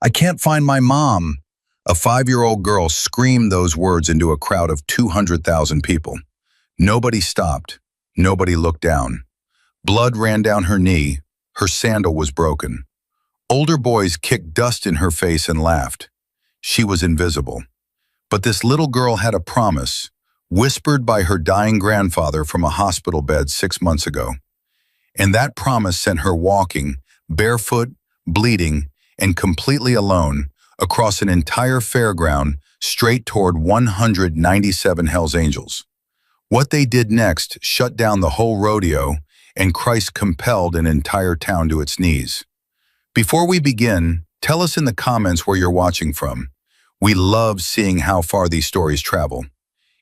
I can't find my mom. A 5-year-old girl screamed those words into a crowd of 200,000 people. Nobody stopped. Nobody looked down. Blood ran down her knee. Her sandal was broken. Older boys kicked dust in her face and laughed. She was invisible. But this little girl had a promise, whispered by her dying grandfather from a hospital bed 6 months ago. And that promise sent her walking, barefoot, bleeding, and completely alone, across an entire fairground straight toward 197 Hell's Angels. What they did next shut down the whole rodeo, and Christ compelled an entire town to its knees. Before we begin, tell us in the comments where you're watching from. We love seeing how far these stories travel.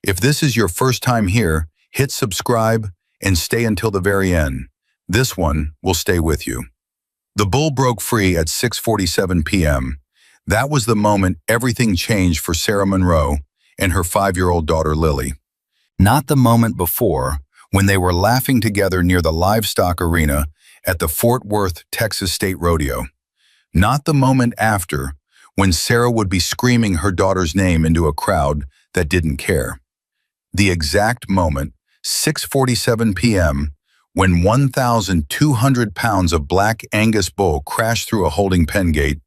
If this is your first time here, hit subscribe and stay until the very end. This one will stay with you. The bull broke free at 6:47 p.m. That was the moment everything changed for Sarah Monroe and her 5-year-old daughter Lily. Not the moment before, when they were laughing together near the livestock arena at the Fort Worth, Texas State Rodeo. Not the moment after, when Sarah would be screaming her daughter's name into a crowd that didn't care. The exact moment, 6:47 p.m., when 1,200 pounds of black Angus bull crashed through a holding pen gate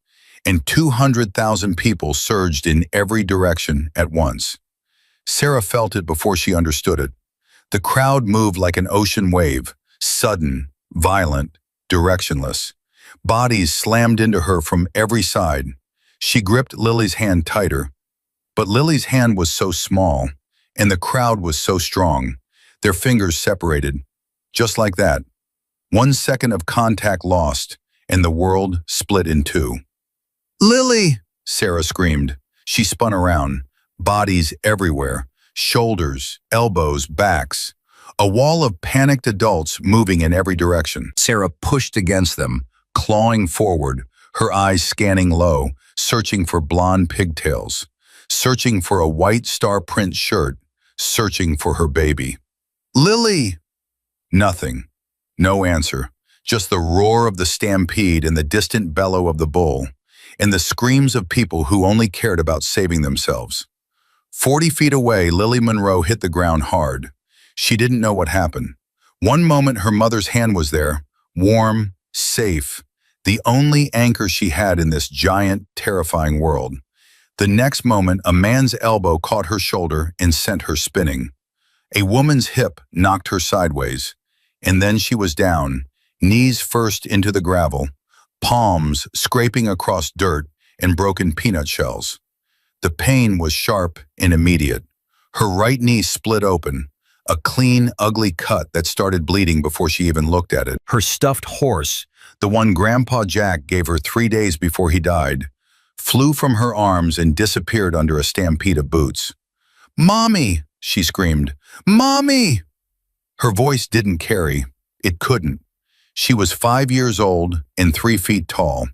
and 200,000 people surged in every direction at once. Sarah felt it before she understood it. The crowd moved like an ocean wave, sudden, violent, directionless. Bodies slammed into her from every side. She gripped Lily's hand tighter, but Lily's hand was so small, and the crowd was so strong. Their fingers separated. Just like that. 1 second of contact lost, and the world split in two. "Lily!" Sarah screamed. She spun around. Bodies everywhere. Shoulders, elbows, backs. A wall of panicked adults moving in every direction. Sarah pushed against them, clawing forward, her eyes scanning low, searching for blonde pigtails, searching for a white star print shirt, searching for her baby. "Lily!" Nothing. No answer. Just the roar of the stampede and the distant bellow of the bull, and the screams of people who only cared about saving themselves. 40 feet away, Lily Monroe hit the ground hard. She didn't know what happened. One moment her mother's hand was there, warm, safe, the only anchor she had in this giant, terrifying world. The next moment, a man's elbow caught her shoulder and sent her spinning. A woman's hip knocked her sideways. And then she was down, knees first into the gravel, palms scraping across dirt and broken peanut shells. The pain was sharp and immediate. Her right knee split open, a clean, ugly cut that started bleeding before she even looked at it. Her stuffed horse, the one Grandpa Jack gave her 3 days before he died, flew from her arms and disappeared under a stampede of boots. "Mommy!" she screamed. "Mommy!" Her voice didn't carry. It couldn't. She was 5 years old and 3 feet tall,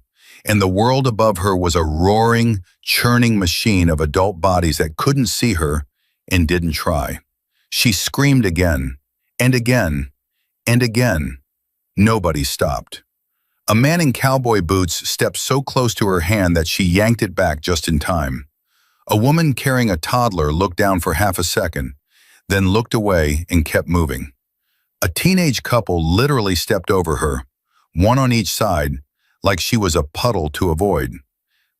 and the world above her was a roaring, churning machine of adult bodies that couldn't see her and didn't try. She screamed again, and again, and again. Nobody stopped. A man in cowboy boots stepped so close to her hand that she yanked it back just in time. A woman carrying a toddler looked down for half a second, then looked away and kept moving. A teenage couple literally stepped over her, one on each side, like she was a puddle to avoid.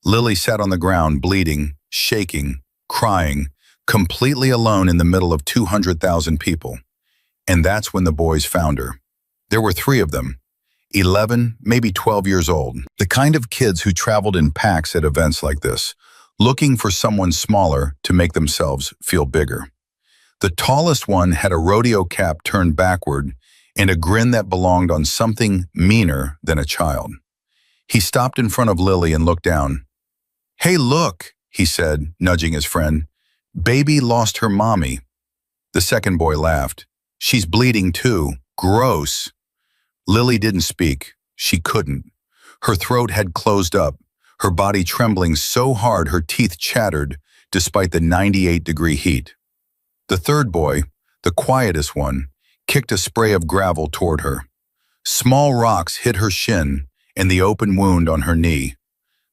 Lily sat on the ground, bleeding, shaking, crying, completely alone in the middle of 200,000 people. And that's when the boys found her. There were 3 of them, 11, maybe 12 years old. The kind of kids who traveled in packs at events like this, looking for someone smaller to make themselves feel bigger. The tallest one had a rodeo cap turned backward and a grin that belonged on something meaner than a child. He stopped in front of Lily and looked down. "Hey, look," he said, nudging his friend. "Baby lost her mommy." The second boy laughed. "She's bleeding too. Gross." Lily didn't speak. She couldn't. Her throat had closed up, her body trembling so hard her teeth chattered despite the 98-degree heat. The third boy, the quietest one, kicked a spray of gravel toward her. Small rocks hit her shin and the open wound on her knee.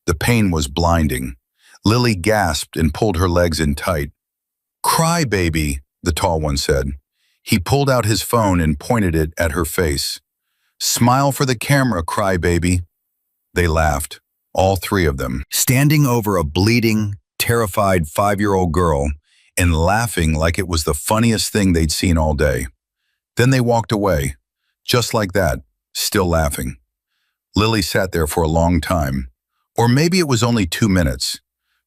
The pain was blinding. Lily gasped and pulled her legs in tight. "Cry, baby," the tall one said. He pulled out his phone and pointed it at her face. "Smile for the camera, cry, baby." They laughed, all three of them, standing over a bleeding, terrified 5-year-old girl and laughing like it was the funniest thing they'd seen all day. Then they walked away, just like that, still laughing. Lily sat there for a long time, or maybe it was only 2 minutes.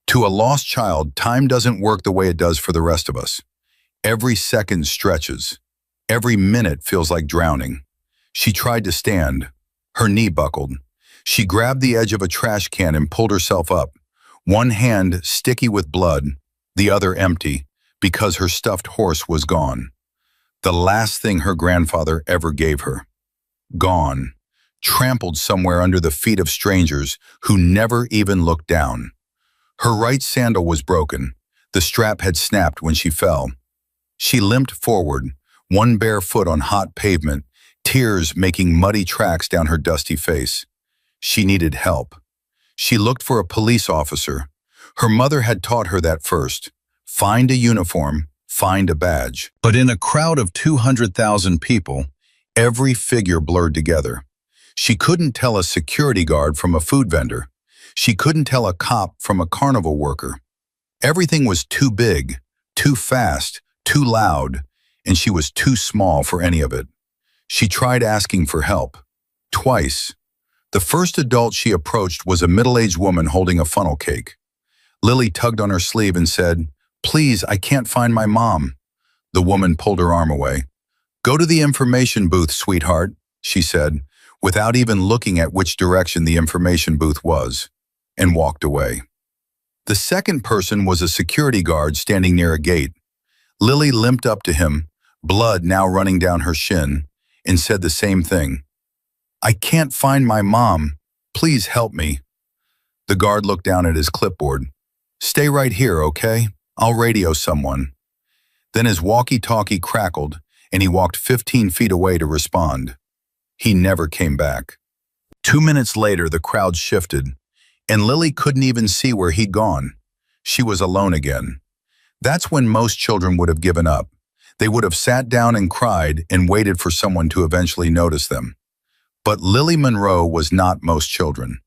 To a lost child, time doesn't work the way it does for the rest of us. Every second stretches. Every minute feels like drowning. She tried to stand. Her knee buckled. She grabbed the edge of a trash can and pulled herself up, one hand sticky with blood, the other empty, because her stuffed horse was gone. The last thing her grandfather ever gave her. Gone. Trampled somewhere under the feet of strangers who never even looked down. Her right sandal was broken. The strap had snapped when she fell. She limped forward, one bare foot on hot pavement, tears making muddy tracks down her dusty face. She needed help. She looked for a police officer. Her mother had taught her that first. Find a uniform, find a badge. But in a crowd of 200,000 people, every figure blurred together. She couldn't tell a security guard from a food vendor. She couldn't tell a cop from a carnival worker. Everything was too big, too fast, too loud, and she was too small for any of it. She tried asking for help. Twice. The first adult she approached was a middle-aged woman holding a funnel cake. Lily tugged on her sleeve and said, "Please, I can't find my mom." The woman pulled her arm away. "Go to the information booth, sweetheart," she said, without even looking at which direction the information booth was, and walked away. The second person was a security guard standing near a gate. Lily limped up to him, blood now running down her shin, and said the same thing. "I can't find my mom. Please help me." The guard looked down at his clipboard. "Stay right here, okay? I'll radio someone." Then his walkie-talkie crackled, and he walked 15 feet away to respond. He never came back. 2 minutes later, the crowd shifted, and Lily couldn't even see where he'd gone. She was alone again. That's when most children would have given up. They would have sat down and cried and waited for someone to eventually notice them. But Lily Monroe was not most children.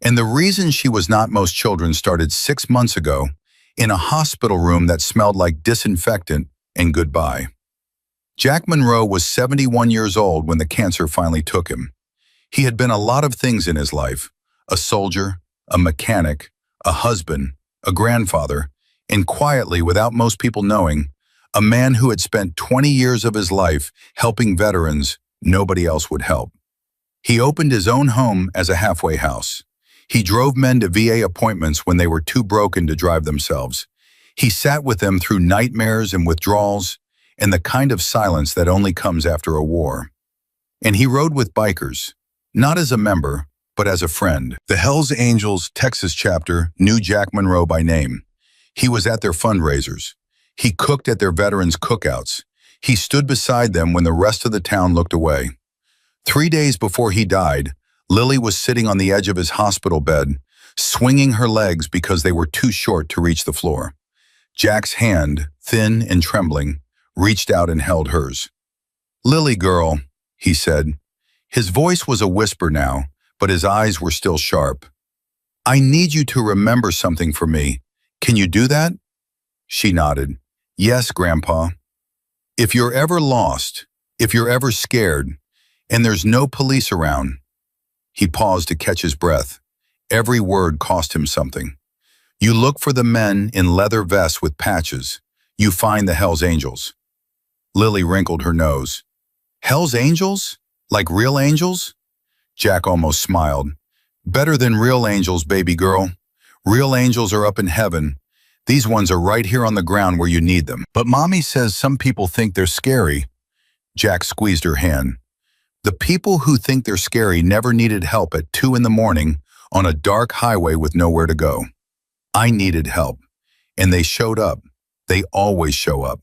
And the reason she was not most children started 6 months ago in a hospital room that smelled like disinfectant and goodbye. Jack Monroe was 71 years old when the cancer finally took him. He had been a lot of things in his life: a soldier, a mechanic, a husband, a grandfather, and quietly, without most people knowing, a man who had spent 20 years of his life helping veterans nobody else would help. He opened his own home as a halfway house. He drove men to VA appointments when they were too broken to drive themselves. He sat with them through nightmares and withdrawals and the kind of silence that only comes after a war. And he rode with bikers, not as a member, but as a friend. The Hells Angels Texas chapter knew Jack Monroe by name. He was at their fundraisers. He cooked at their veterans' cookouts. He stood beside them when the rest of the town looked away. 3 days before he died, Lily was sitting on the edge of his hospital bed, swinging her legs because they were too short to reach the floor. Jack's hand, thin and trembling, reached out and held hers. "Lily girl," he said. His voice was a whisper now, but his eyes were still sharp. "I need you to remember something for me. Can you do that?" She nodded. "Yes, Grandpa. If you're ever lost, if you're ever scared, and there's no police around." He paused to catch his breath. Every word cost him something. "You look for the men in leather vests with patches. You find the Hells Angels." Lily wrinkled her nose. "Hells Angels? Like real angels?" Jack almost smiled. "Better than real angels, baby girl. Real angels are up in heaven. These ones are right here on the ground where you need them." "But Mommy says some people think they're scary." Jack squeezed her hand. "The people who think they're scary never needed help at 2 in the morning on a dark highway with nowhere to go. I needed help, and they showed up. They always show up."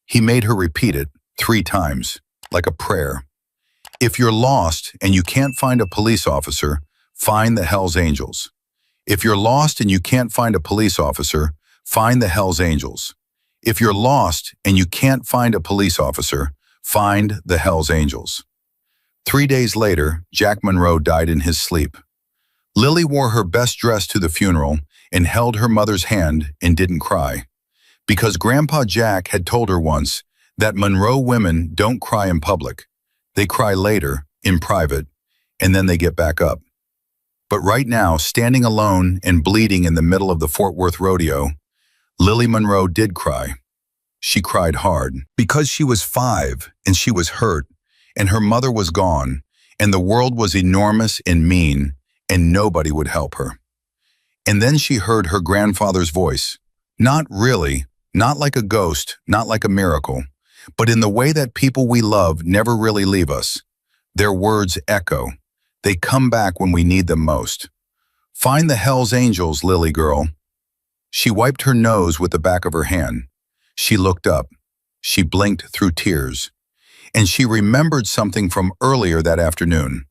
He made her repeat it 3 times, like a prayer. "If you're lost and you can't find a police officer, find the Hells Angels. If you're lost and you can't find a police officer, find the Hells Angels. If you're lost and you can't find a police officer, find the Hells Angels. 3 days later, Jack Monroe died in his sleep. Lily wore her best dress to the funeral and held her mother's hand and didn't cry. Because Grandpa Jack had told her once that Monroe women don't cry in public. They cry later, in private, and then they get back up. But right now, standing alone and bleeding in the middle of the Fort Worth rodeo, Lily Monroe did cry. She cried hard because she was 5 and she was hurt and her mother was gone and the world was enormous and mean and nobody would help her. And then she heard her grandfather's voice. Not really, not like a ghost, not like a miracle, but in the way that people we love never really leave us. Their words echo. They come back when we need them most. Find the Hells Angels, Lily girl. She wiped her nose with the back of her hand. She looked up. She blinked through tears. And she remembered something from earlier that afternoon.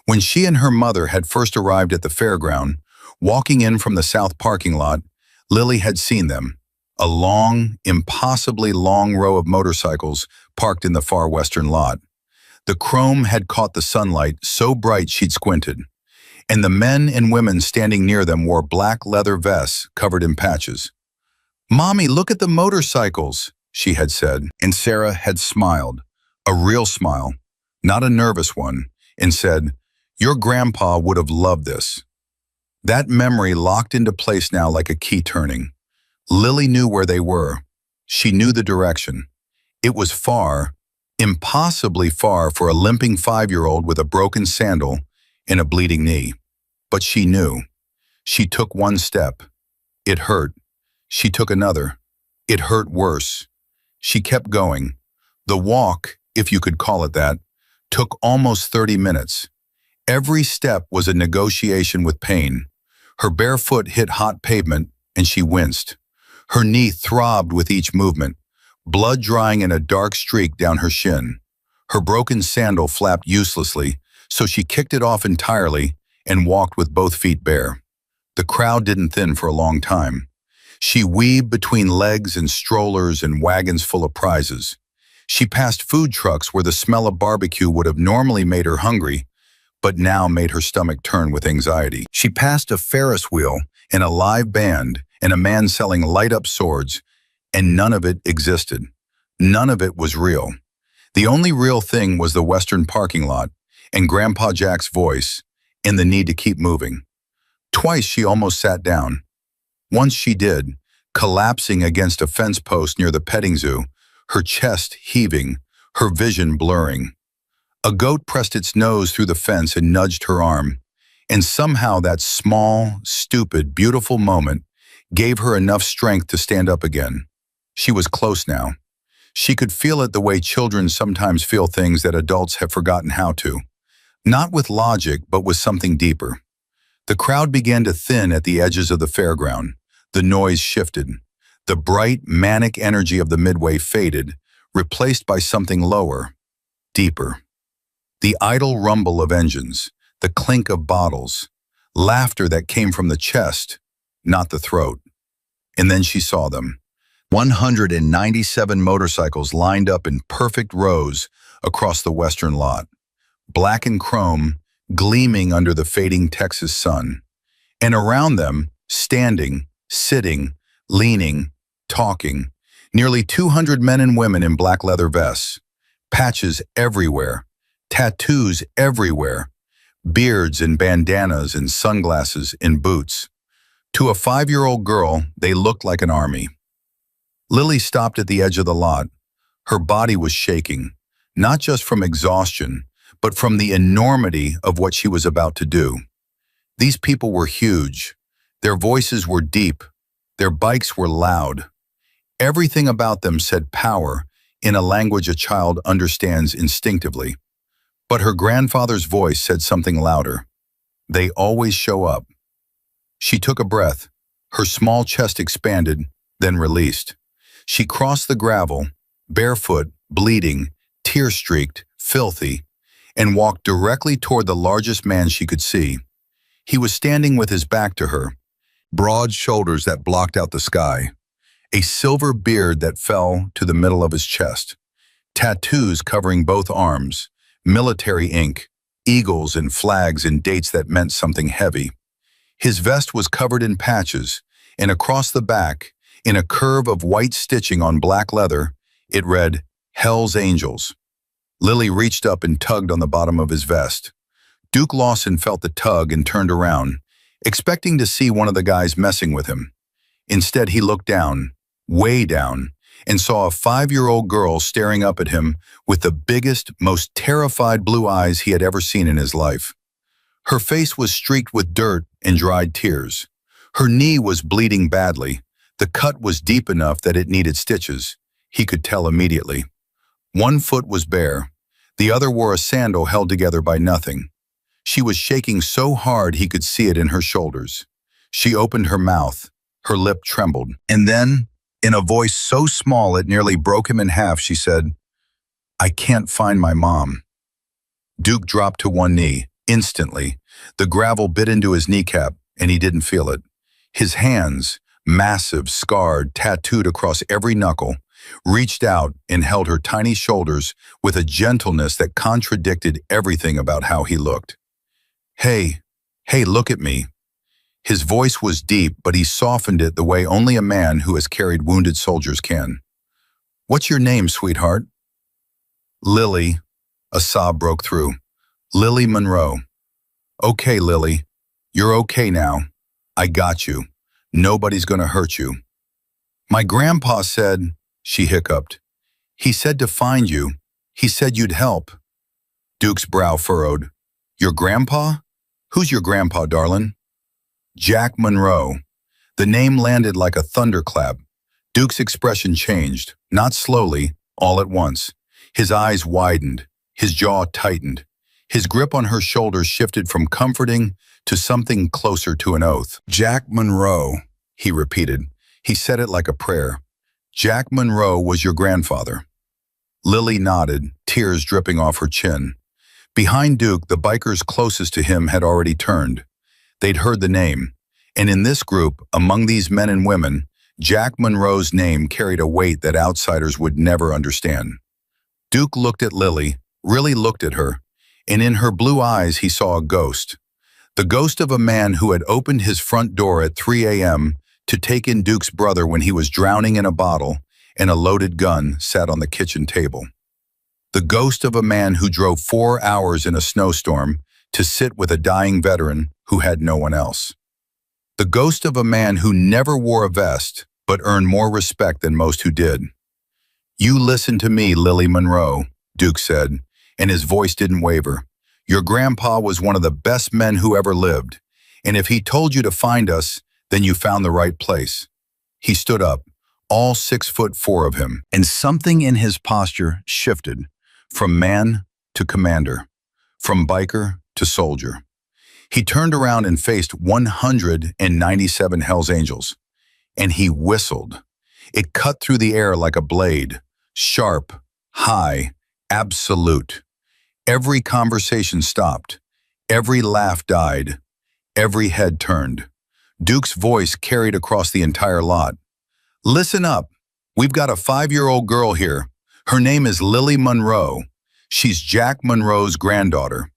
When she and her mother had first arrived at the fairground, walking in from the south parking lot, Lily had seen them. A long, impossibly long row of motorcycles parked in the far western lot. The chrome had caught the sunlight so bright she'd squinted, and the men and women standing near them wore black leather vests covered in patches. "Mommy, look at the motorcycles," she had said, and Sarah had smiled, a real smile, not a nervous one, and said, "Your grandpa would have loved this." That memory locked into place now like a key turning. Lily knew where they were. She knew the direction. It was far, impossibly far for a limping 5-year-old with a broken sandal and a bleeding knee. But she knew. She took one step. It hurt. She took another. It hurt worse. She kept going. The walk, if you could call it that, took almost 30 minutes. Every step was a negotiation with pain. Her bare foot hit hot pavement, and she winced. Her knee throbbed with each movement, blood drying in a dark streak down her shin. Her broken sandal flapped uselessly, so she kicked it off entirely and walked with both feet bare. The crowd didn't thin for a long time. She weaved between legs and strollers and wagons full of prizes. She passed food trucks where the smell of barbecue would have normally made her hungry, but now made her stomach turn with anxiety. She passed a Ferris wheel and a live band and a man selling light-up swords, and none of it existed. None of it was real. The only real thing was the western parking lot and Grandpa Jack's voice and the need to keep moving. Twice she almost sat down. Once she did, collapsing against a fence post near the petting zoo, her chest heaving, her vision blurring. A goat pressed its nose through the fence and nudged her arm, and somehow that small, stupid, beautiful moment gave her enough strength to stand up again. She was close now. She could feel it the way children sometimes feel things that adults have forgotten how to. Not with logic, but with something deeper. The crowd began to thin at the edges of the fairground. The noise shifted. The bright, manic energy of the midway faded, replaced by something lower, deeper. The idle rumble of engines, the clink of bottles, laughter that came from the chest, not the throat. And then she saw them. 197 motorcycles lined up in perfect rows across the western lot, black and chrome, gleaming under the fading Texas sun. And around them, standing, sitting, leaning, talking, nearly 200 men and women in black leather vests, patches everywhere, tattoos everywhere, beards and bandanas and sunglasses and boots. To a 5-year-old girl, they looked like an army. Lily stopped at the edge of the lot. Her body was shaking, not just from exhaustion, but from the enormity of what she was about to do. These people were huge. Their voices were deep. Their bikes were loud. Everything about them said power in a language a child understands instinctively. But her grandfather's voice said something louder. They always show up. She took a breath. Her small chest expanded, then released. She crossed the gravel, barefoot, bleeding, tear-streaked, filthy, and walked directly toward the largest man she could see. He was standing with his back to her, broad shoulders that blocked out the sky, a silver beard that fell to the middle of his chest, tattoos covering both arms, military ink, eagles and flags and dates that meant something heavy. His vest was covered in patches, and across the back, in a curve of white stitching on black leather, it read, Hell's Angels. Lily reached up and tugged on the bottom of his vest. Duke Lawson felt the tug and turned around, expecting to see one of the guys messing with him. Instead, he looked down, way down, and saw a 5-year-old girl staring up at him with the biggest, most terrified blue eyes he had ever seen in his life. Her face was streaked with dirt and dried tears. Her knee was bleeding badly. The cut was deep enough that it needed stitches. He could tell immediately. One foot was bare. The other wore a sandal held together by nothing. She was shaking so hard he could see it in her shoulders. She opened her mouth. Her lip trembled. And then, in a voice so small it nearly broke him in half, she said, I can't find my mom. Duke dropped to one knee. Instantly, the gravel bit into his kneecap, and he didn't feel it. His hands, massive, scarred, tattooed across every knuckle, reached out and held her tiny shoulders with a gentleness that contradicted everything about how he looked. Hey, look at me. His voice was deep, but he softened it the way only a man who has carried wounded soldiers can. What's your name, sweetheart? Lily. A sob broke through. Lily Monroe. Okay, Lily. You're okay now. I got you. Nobody's gonna hurt you. My grandpa said, she hiccuped. He said to find you. He said you'd help. Duke's brow furrowed. Your grandpa? Who's your grandpa, darling? Jack Monroe. The name landed like a thunderclap. Duke's expression changed, not slowly, all at once. His eyes widened, his jaw tightened. His grip on her shoulders shifted from comforting to something closer to an oath. Jack Monroe, he repeated. He said it like a prayer. Jack Monroe was your grandfather. Lily nodded, tears dripping off her chin. Behind Duke, the bikers closest to him had already turned. They'd heard the name, and in this group, among these men and women, Jack Monroe's name carried a weight that outsiders would never understand. Duke looked at Lily, really looked at her, and in her blue eyes he saw a ghost. The ghost of a man who had opened his front door at 3 a.m. to take in Duke's brother when he was drowning in a bottle and a loaded gun sat on the kitchen table. The ghost of a man who drove 4 hours in a snowstorm to sit with a dying veteran who had no one else. The ghost of a man who never wore a vest but earned more respect than most who did. You listen to me, Lily Monroe, Duke said, and his voice didn't waver. Your grandpa was one of the best men who ever lived, and if he told you to find us, then you found the right place. He stood up, all 6'4" of him, and something in his posture shifted, from man to commander, from biker to soldier. He turned around and faced 197 Hells Angels, and he whistled. It cut through the air like a blade, sharp, high, absolute. Every conversation stopped. Every laugh died. Every head turned. Duke's voice carried across the entire lot. Listen up. We've got a 5-year-old girl here. Her name is Lily Monroe. She's Jack Monroe's granddaughter.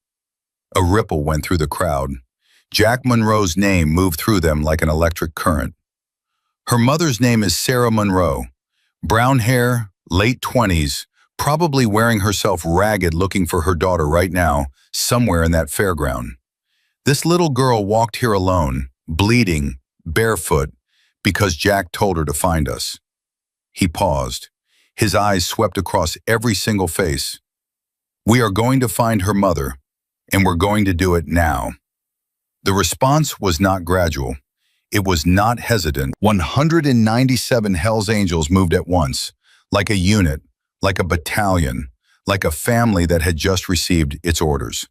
A ripple went through the crowd. Jack Monroe's name moved through them like an electric current. Her mother's name is Sarah Monroe. Brown hair, late 20s, probably wearing herself ragged looking for her daughter right now, somewhere in that fairground. This little girl walked here alone, bleeding, barefoot, because Jack told her to find us. He paused. His eyes swept across every single face. We are going to find her mother, and we're going to do it now. The response was not gradual. It was not hesitant. 197 Hells Angels moved at once, like a unit, like a battalion, like a family that had just received its orders.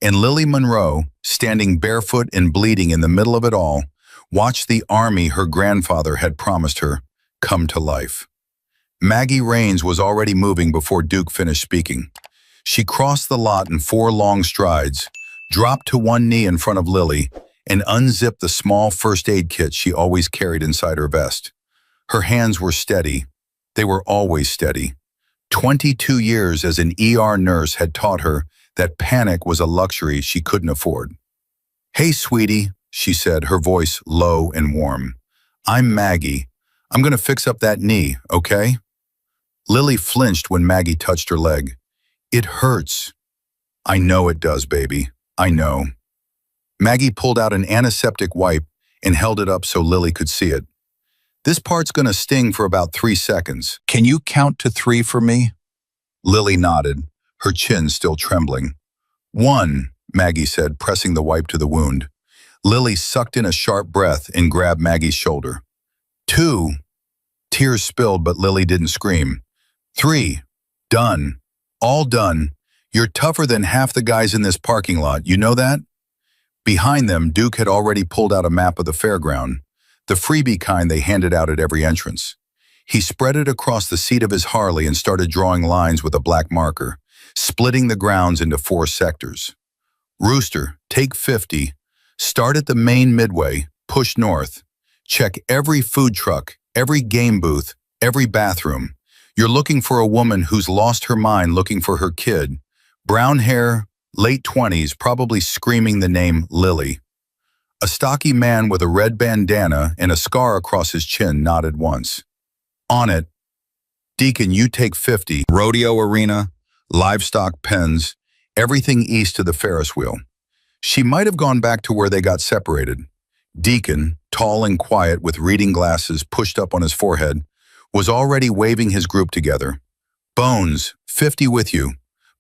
And Lily Monroe, standing barefoot and bleeding in the middle of it all, watched the army her grandfather had promised her come to life. Maggie Raines was already moving before Duke finished speaking. She crossed the lot in 4 long strides, dropped to one knee in front of Lily, and unzipped the small first aid kit she always carried inside her vest. Her hands were steady. They were always steady. 22 years as an ER nurse had taught her that panic was a luxury she couldn't afford. "Hey, sweetie," she said, her voice low and warm. "I'm Maggie. I'm going to fix up that knee, okay?" Lily flinched when Maggie touched her leg. "It hurts." "I know it does, baby. I know." Maggie pulled out an antiseptic wipe and held it up so Lily could see it. "This part's going to sting for about 3 seconds. Can you count to 3 for me?" Lily nodded, her chin still trembling. "1," Maggie said, pressing the wipe to the wound. Lily sucked in a sharp breath and grabbed Maggie's shoulder. 2. Tears spilled, but Lily didn't scream. 3. Done. All done. You're tougher than half the guys in this parking lot, you know that? Behind them, Duke had already pulled out a map of the fairground, the freebie kind they handed out at every entrance. He spread it across the seat of his Harley and started drawing lines with a black marker, splitting the grounds into 4 sectors. "Rooster, take 50. Start at the main midway, push north. Check every food truck, every game booth, every bathroom. You're looking for a woman who's lost her mind looking for her kid. Brown hair, late 20s, probably screaming the name Lily." A stocky man with a red bandana and a scar across his chin nodded once. "On it. Deacon, you take 50. Rodeo arena, livestock pens, everything east of the Ferris wheel." She might have gone back to where they got separated. Deacon, tall and quiet with reading glasses pushed up on his forehead, was already waving his group together. "Bones, 50 with you.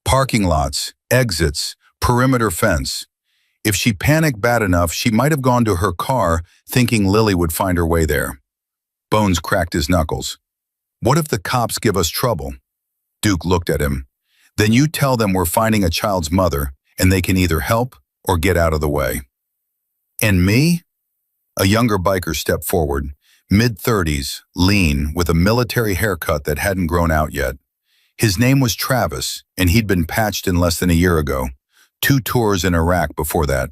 Parking lots, exits, perimeter fence." If she panicked bad enough, she might have gone to her car thinking Lily would find her way there. Bones cracked his knuckles. "What if the cops give us trouble?" Duke looked at him. "Then you tell them we're finding a child's mother, and they can either help or get out of the way." "And me?" A younger biker stepped forward, mid-30s, lean, with a military haircut that hadn't grown out yet. His name was Travis, and he'd been patched in less than a year ago. 2 tours in Iraq before that.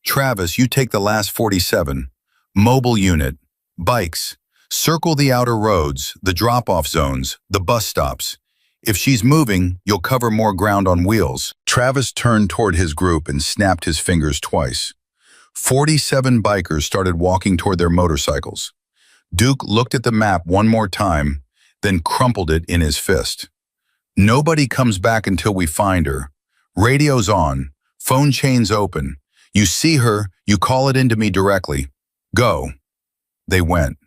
"Travis, you take the last 47. Mobile unit. Bikes. Circle the outer roads, the drop-off zones, the bus stops. If she's moving, you'll cover more ground on wheels." Travis turned toward his group and snapped his fingers twice. 47 bikers started walking toward their motorcycles. Duke looked at the map one more time, then crumpled it in his fist. "Nobody comes back until we find her. Radio's on. Phone chains open. You see her, you call it into me directly. Go." They went.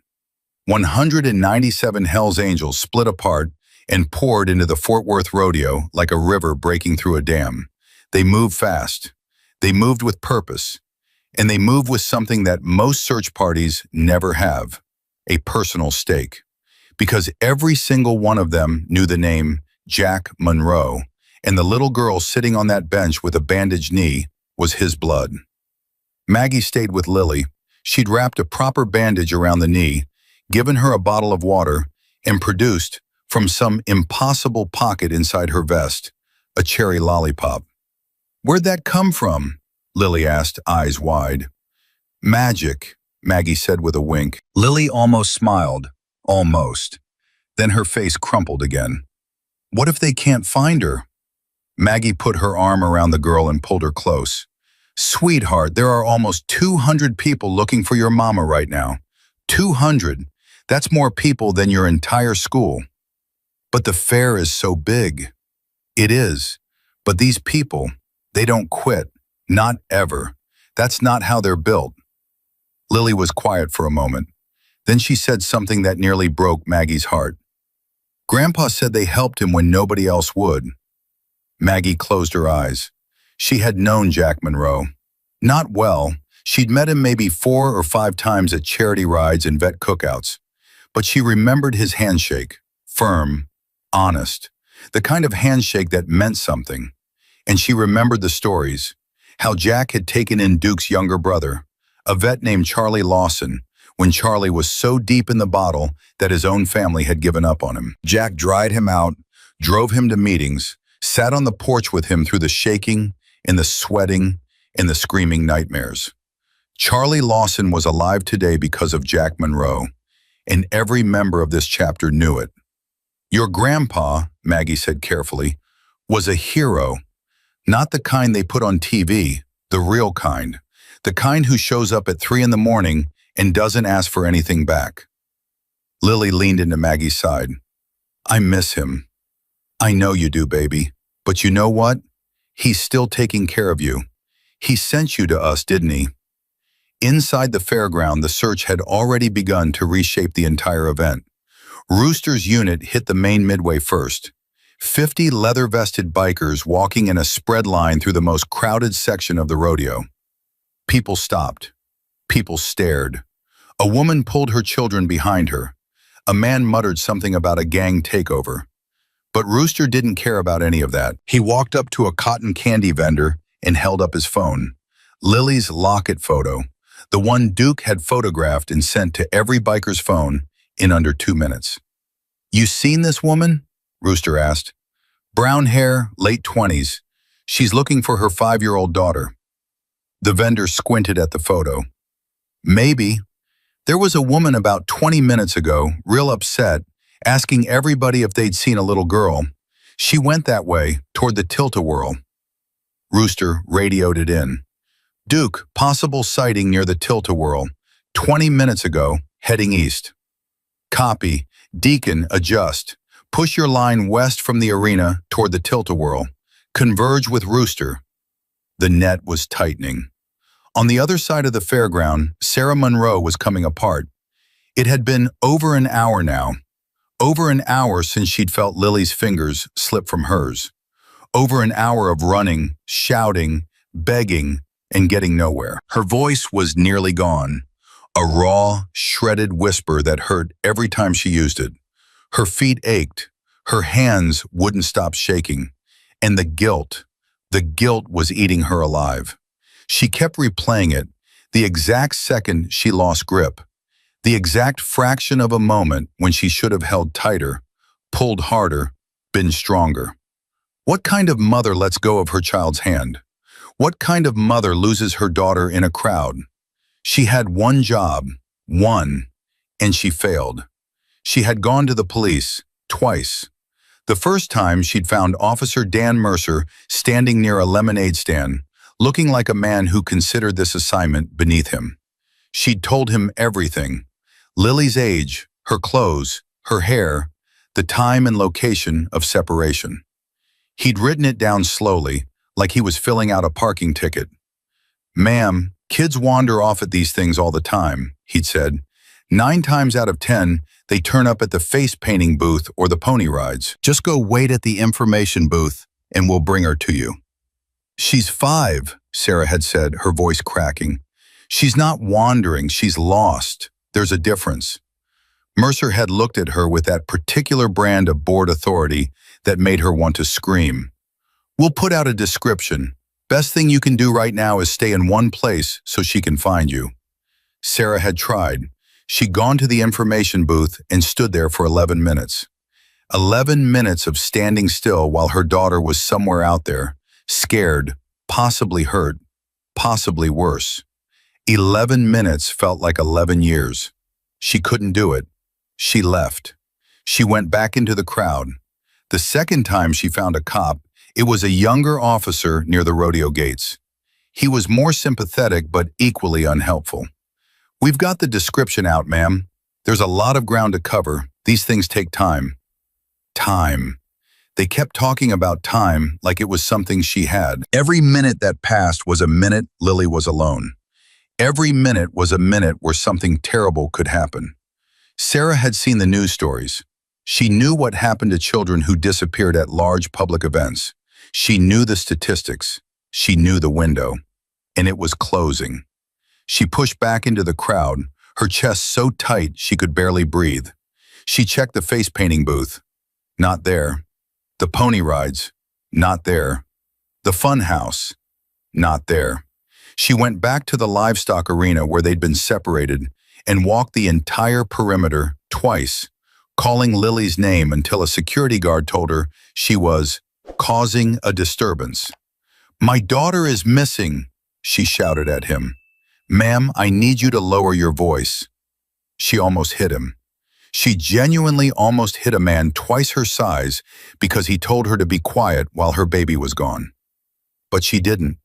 197 Hells Angels split apart and poured into the Fort Worth Rodeo like a river breaking through a dam. They moved fast. They moved with purpose. And they moved with something that most search parties never have, a personal stake. Because every single one of them knew the name Jack Monroe, and the little girl sitting on that bench with a bandaged knee was his blood. Maggie stayed with Lily. She'd wrapped a proper bandage around the knee, given her a bottle of water, and produced, from some impossible pocket inside her vest, a cherry lollipop. "Where'd that come from?" Lily asked, eyes wide. "Magic," Maggie said with a wink. Lily almost smiled. Almost. Then her face crumpled again. "What if they can't find her?" Maggie put her arm around the girl and pulled her close. "Sweetheart, there are almost 200 people looking for your mama right now. 200. That's more people than your entire school." "But the fair is so big." "It is. But these people, they don't quit. Not ever. That's not how they're built." Lily was quiet for a moment. Then she said something that nearly broke Maggie's heart. "Grandpa said they helped him when nobody else would." Maggie closed her eyes. She had known Jack Monroe. Not well. She'd met him maybe 4 or 5 times at charity rides and vet cookouts. But she remembered his handshake. Firm. Honest. The kind of handshake that meant something. And she remembered the stories. How Jack had taken in Duke's younger brother, a vet named Charlie Lawson, when Charlie was so deep in the bottle that his own family had given up on him. Jack dried him out, drove him to meetings, sat on the porch with him through the shaking and the sweating and the screaming nightmares. Charlie Lawson was alive today because of Jack Monroe, and every member of this chapter knew it. Your grandpa, Maggie said carefully, was a hero, not the kind they put on TV, the real kind, the kind who shows up at 3 in the morning and doesn't ask for anything back. Lily leaned into Maggie's side. I miss him. I know you do, baby. But you know what? He's still taking care of you. He sent you to us, didn't he? Inside the fairground, the search had already begun to reshape the entire event. Rooster's unit hit the main midway first. 50 leather-vested bikers walking in a spread line through the most crowded section of the rodeo. People stopped. People stared. A woman pulled her children behind her. A man muttered something about a gang takeover. But Rooster didn't care about any of that. He walked up to a cotton candy vendor and held up his phone. Lily's locket photo, the one Duke had photographed and sent to every biker's phone in under 2 minutes. You seen this woman? Rooster asked. Brown hair, late 20s. She's looking for her 5-year-old daughter. The vendor squinted at the photo. Maybe. There was a woman about 20 minutes ago, real upset, asking everybody if they'd seen a little girl. She went that way, toward the Tilt-A-Whirl. Rooster radioed it in. Duke, possible sighting near the Tilt-A-Whirl. 20 minutes ago, heading east. Copy. Deacon, adjust. Push your line west from the arena toward the Tilt-A-Whirl. Converge with Rooster. The net was tightening. On the other side of the fairground, Sarah Monroe was coming apart. It had been over an hour now. Over an hour since she'd felt Lily's fingers slip from hers. Over an hour of running, shouting, begging, and getting nowhere. Her voice was nearly gone. A raw, shredded whisper that hurt every time she used it. Her feet ached. Her hands wouldn't stop shaking. And the guilt was eating her alive. She kept replaying it, the exact second she lost grip. The exact fraction of a moment when she should have held tighter, pulled harder, been stronger. What kind of mother lets go of her child's hand? What kind of mother loses her daughter in a crowd? She had one job, and she failed. She had gone to the police, twice. The first time she'd found Officer Dan Mercer standing near a lemonade stand, looking like a man who considered this assignment beneath him. She'd told him everything. Lily's age, her clothes, her hair, the time and location of separation. He'd written it down slowly, like he was filling out a parking ticket. Ma'am, kids wander off at these things all the time, he'd said. 9 times out of 10, they turn up at the face painting booth or the pony rides. Just go wait at the information booth and we'll bring her to you. She's 5, Sarah had said, her voice cracking. She's not wandering, she's lost. There's a difference. Mercer had looked at her with that particular brand of bored authority that made her want to scream. We'll put out a description. Best thing you can do right now is stay in one place so she can find you. Sarah had tried. She'd gone to the information booth and stood there for 11 minutes. 11 minutes of standing still while her daughter was somewhere out there, scared, possibly hurt, possibly worse. 11 minutes felt like 11 years. She couldn't do it. She left. She went back into the crowd. The second time she found a cop, it was a younger officer near the rodeo gates. He was more sympathetic but equally unhelpful. We've got the description out, ma'am. There's a lot of ground to cover. These things take time. Time. They kept talking about time like it was something she had. Every minute that passed was a minute Lily was alone. Every minute was a minute where something terrible could happen. Sarah had seen the news stories. She knew what happened to children who disappeared at large public events. She knew the statistics. She knew the window. And it was closing. She pushed back into the crowd, her chest so tight she could barely breathe. She checked the face painting booth. Not there. The pony rides. Not there. The fun house. Not there. She went back to the livestock arena where they'd been separated and walked the entire perimeter twice, calling Lily's name until a security guard told her she was causing a disturbance. My daughter is missing, she shouted at him. "Ma'am, I need you to lower your voice." She almost hit him. She genuinely almost hit a man twice her size because he told her to be quiet while her baby was gone. But she didn't.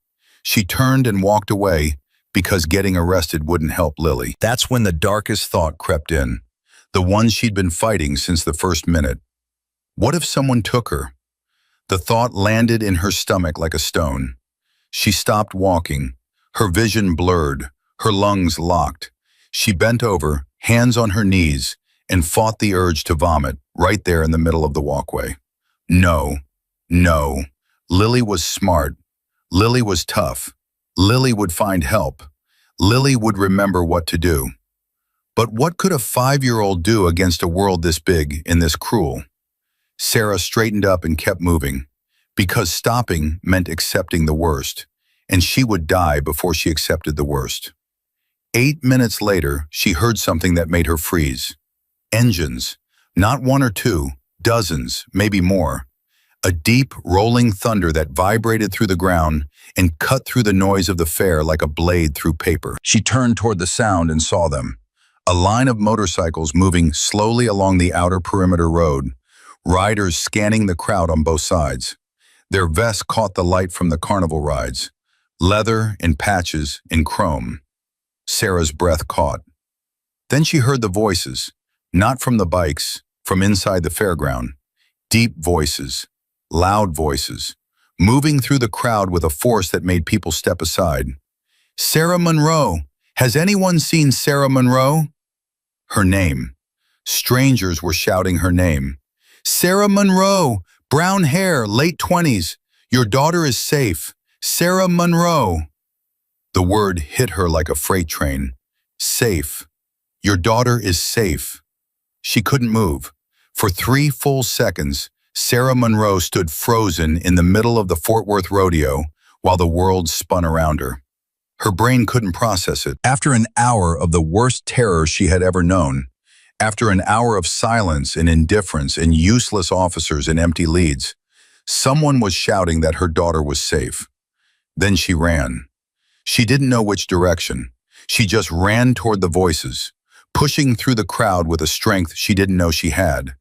She turned and walked away because getting arrested wouldn't help Lily. That's when the darkest thought crept in, the one she'd been fighting since the first minute. What if someone took her? The thought landed in her stomach like a stone. She stopped walking, her vision blurred, her lungs locked. She bent over, hands on her knees, and fought the urge to vomit right there in the middle of the walkway. No, no. Lily was smart. Lily was tough. Lily would find help. Lily would remember what to do. But what could a 5-year-old do against a world this big and this cruel? Sarah straightened up and kept moving, because stopping meant accepting the worst, and she would die before she accepted the worst. 8 minutes later, she heard something that made her freeze. Engines, not one or two, dozens, maybe more. A deep, rolling thunder that vibrated through the ground and cut through the noise of the fair like a blade through paper. She turned toward the sound and saw them. A line of motorcycles moving slowly along the outer perimeter road, riders scanning the crowd on both sides. Their vests caught the light from the carnival rides, leather in patches in chrome. Sarah's breath caught. Then she heard the voices, not from the bikes, from inside the fairground. Deep voices, loud voices, moving through the crowd with a force that made people step aside. "Sarah Monroe! Has anyone seen Sarah Monroe?" Her name. Strangers were shouting her name. "Sarah Monroe! Brown hair, late 20s. Your daughter is safe. Sarah Monroe!" The word hit her like a freight train. Safe. Your daughter is safe. She couldn't move. For 3 full seconds, Sarah Monroe stood frozen in the middle of the Fort Worth rodeo while the world spun around her. Her brain couldn't process it. After an hour of the worst terror she had ever known, after an hour of silence and indifference and useless officers and empty leads, someone was shouting that her daughter was safe. Then she ran. She didn't know which direction. She just ran toward the voices, pushing through the crowd with a strength she didn't know she had.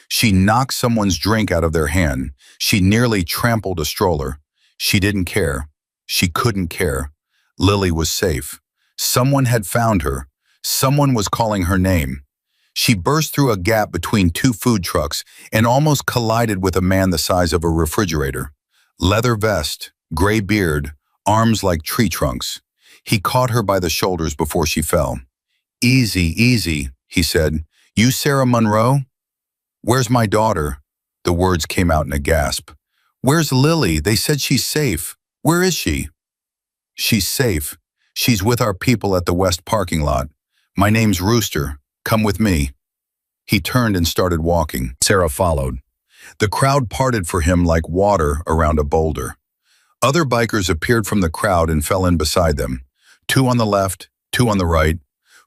She knocked someone's drink out of their hand. She nearly trampled a stroller. She didn't care. She couldn't care. Lily was safe. Someone had found her. Someone was calling her name. She burst through a gap between 2 food trucks and almost collided with a man the size of a refrigerator. Leather vest, gray beard, arms like tree trunks. He caught her by the shoulders before she fell. "Easy, easy," he said. "You Sarah Monroe?" "Where's my daughter?" The words came out in a gasp. "Where's Lily? They said she's safe. Where is she?" "She's safe. She's with our people at the West parking lot. My name's Rooster. Come with me." He turned and started walking. Sarah followed. The crowd parted for him like water around a boulder. Other bikers appeared from the crowd and fell in beside them. 2 on the left, 2 on the right,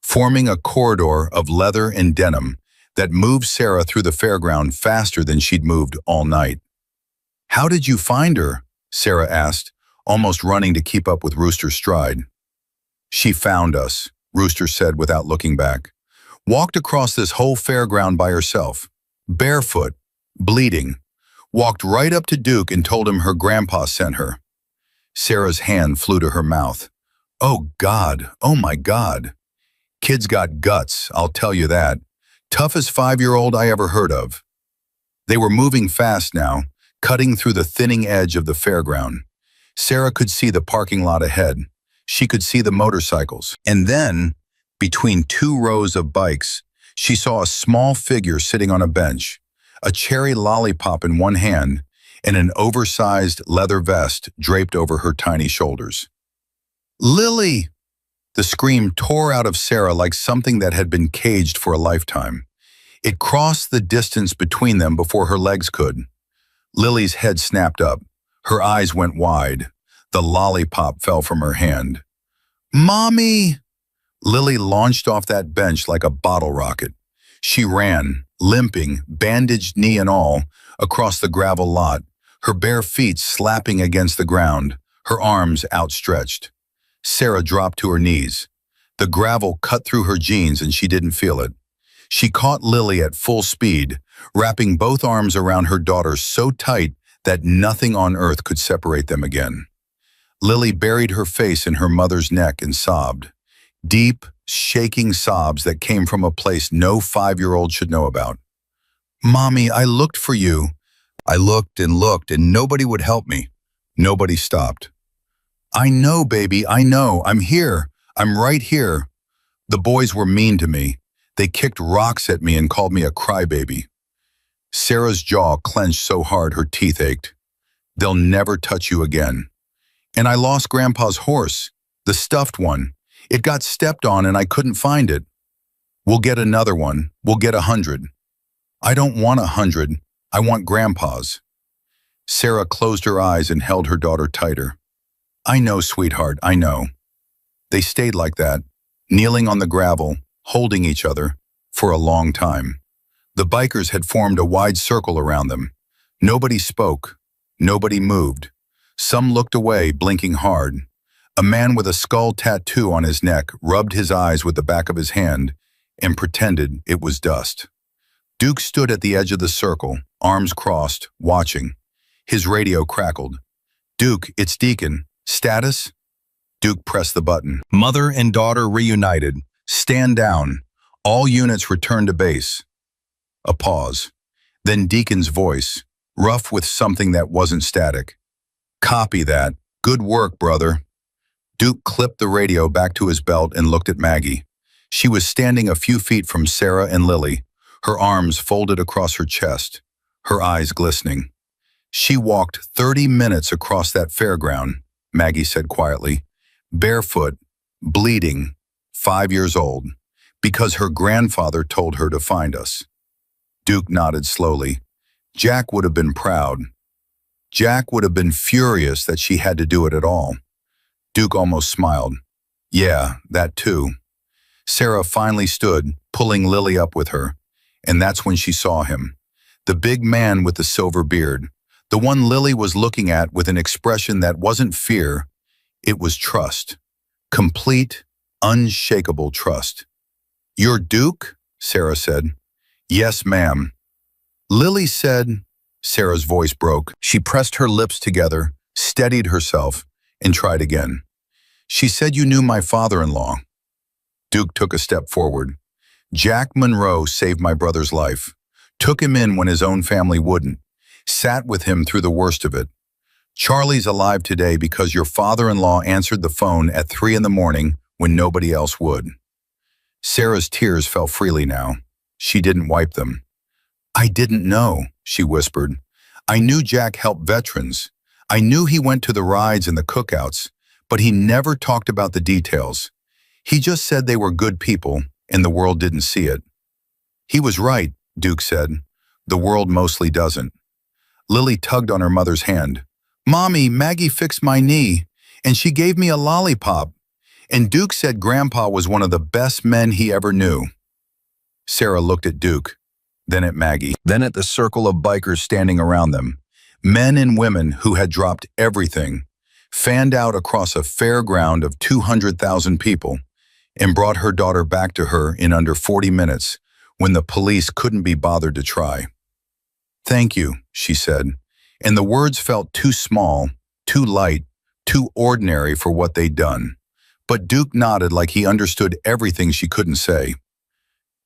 forming a corridor of leather and denim that moved Sarah through the fairground faster than she'd moved all night. "How did you find her?" Sarah asked, almost running to keep up with Rooster's stride. "She found us," Rooster said without looking back. "Walked across this whole fairground by herself, barefoot, bleeding. Walked right up to Duke and told him her grandpa sent her." Sarah's hand flew to her mouth. "Oh God, oh my God. Kid's got guts, I'll tell you that. Toughest 5-year-old I ever heard of." They were moving fast now, cutting through the thinning edge of the fairground. Sarah could see the parking lot ahead. She could see the motorcycles. And then, between 2 rows of bikes, she saw a small figure sitting on a bench, a cherry lollipop in one hand, and an oversized leather vest draped over her tiny shoulders. "Lily!" The scream tore out of Sarah like something that had been caged for a lifetime. It crossed the distance between them before her legs could. Lily's head snapped up. Her eyes went wide. The lollipop fell from her hand. "Mommy!" Lily launched off that bench like a bottle rocket. She ran, limping, bandaged knee and all, across the gravel lot, her bare feet slapping against the ground, her arms outstretched. Sarah dropped to her knees. The gravel cut through her jeans and she didn't feel it. She caught Lily at full speed, wrapping both arms around her daughter so tight that nothing on earth could separate them again. Lily buried her face in her mother's neck and sobbed. Deep, shaking sobs that came from a place no 5-year-old should know about. "Mommy, I looked for you." I looked and nobody would help me. Nobody stopped. "I know, baby, I know. I'm here. I'm right here." The boys were mean to me. They kicked rocks at me and called me a crybaby. Sarah's jaw clenched so hard her teeth ached. "They'll never touch you again." And I lost Grandpa's horse, the stuffed one. It got stepped on and I couldn't find it. "We'll get another one. We'll get 100. "I don't want 100. I want Grandpa's." Sarah closed her eyes and held her daughter tighter. "I know, sweetheart, I know." They stayed like that, kneeling on the gravel, holding each other, for a long time. The bikers had formed a wide circle around them. Nobody spoke. Nobody moved. Some looked away, blinking hard. A man with a skull tattoo on his neck rubbed his eyes with the back of his hand and pretended it was dust. Duke stood at the edge of the circle, arms crossed, watching. His radio crackled. "Duke, it's Deacon. Status?" Duke pressed the button. "Mother and daughter reunited. Stand down. All units return to base." A pause. Then Deacon's voice, rough with something that wasn't static. "Copy that. Good work, brother." Duke clipped the radio back to his belt and looked at Maggie. She was standing a few feet from Sarah and Lily, her arms folded across her chest, her eyes glistening. "She walked 30 minutes across that fairground," Maggie said quietly, "barefoot, bleeding, 5 years old, because her grandfather told her to find us." Duke nodded slowly. Jack would have been proud. Jack would have been furious that she had to do it at all. Duke almost smiled. "Yeah, that too." Sarah finally stood, pulling Lily up with her, and that's when she saw him. The big man with the silver beard, the one Lily was looking at with an expression that wasn't fear, it was trust. Complete, unshakable trust. "You're Duke?" Sarah said. "Yes, ma'am." Lily said. Sarah's voice broke. She pressed her lips together, steadied herself, and tried again. "She said you knew my father-in-law." Duke took a step forward. "Jack Monroe saved my brother's life. Took him in when his own family wouldn't. Sat with him through the worst of it. Charlie's alive today because your father-in-law answered the phone at 3 in the morning when nobody else would." Sarah's tears fell freely now. She didn't wipe them. "I didn't know," she whispered. "I knew Jack helped veterans. I knew he went to the rides and the cookouts, but he never talked about the details. He just said they were good people, and the world didn't see it." "He was right," Duke said. "The world mostly doesn't." Lily tugged on her mother's hand. "Mommy, Maggie fixed my knee, and she gave me a lollipop. And Duke said Grandpa was one of the best men he ever knew." Sarah looked at Duke, then at Maggie, then at the circle of bikers standing around them. Men and women who had dropped everything, fanned out across a fairground of 200,000 people, and brought her daughter back to her in under 40 minutes when the police couldn't be bothered to try. "Thank you," she said, and the words felt too small, too light, too ordinary for what they'd done. But Duke nodded like he understood everything she couldn't say.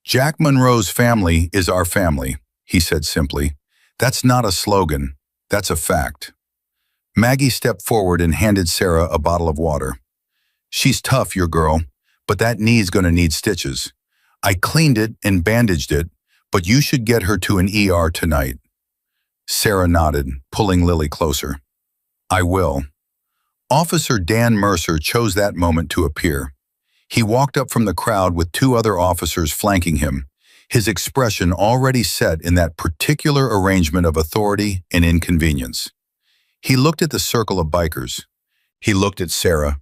"Jack Monroe's family is our family," he said simply. "That's not a slogan. That's a fact." Maggie stepped forward and handed Sarah a bottle of water. "She's tough, your girl, but that knee's gonna need stitches. I cleaned it and bandaged it, but you should get her to an ER tonight." Sarah nodded, pulling Lily closer. "I will." Officer Dan Mercer chose that moment to appear. He walked up from the crowd with 2 other officers flanking him, his expression already set in that particular arrangement of authority and inconvenience. He looked at the circle of bikers. He looked at Sarah.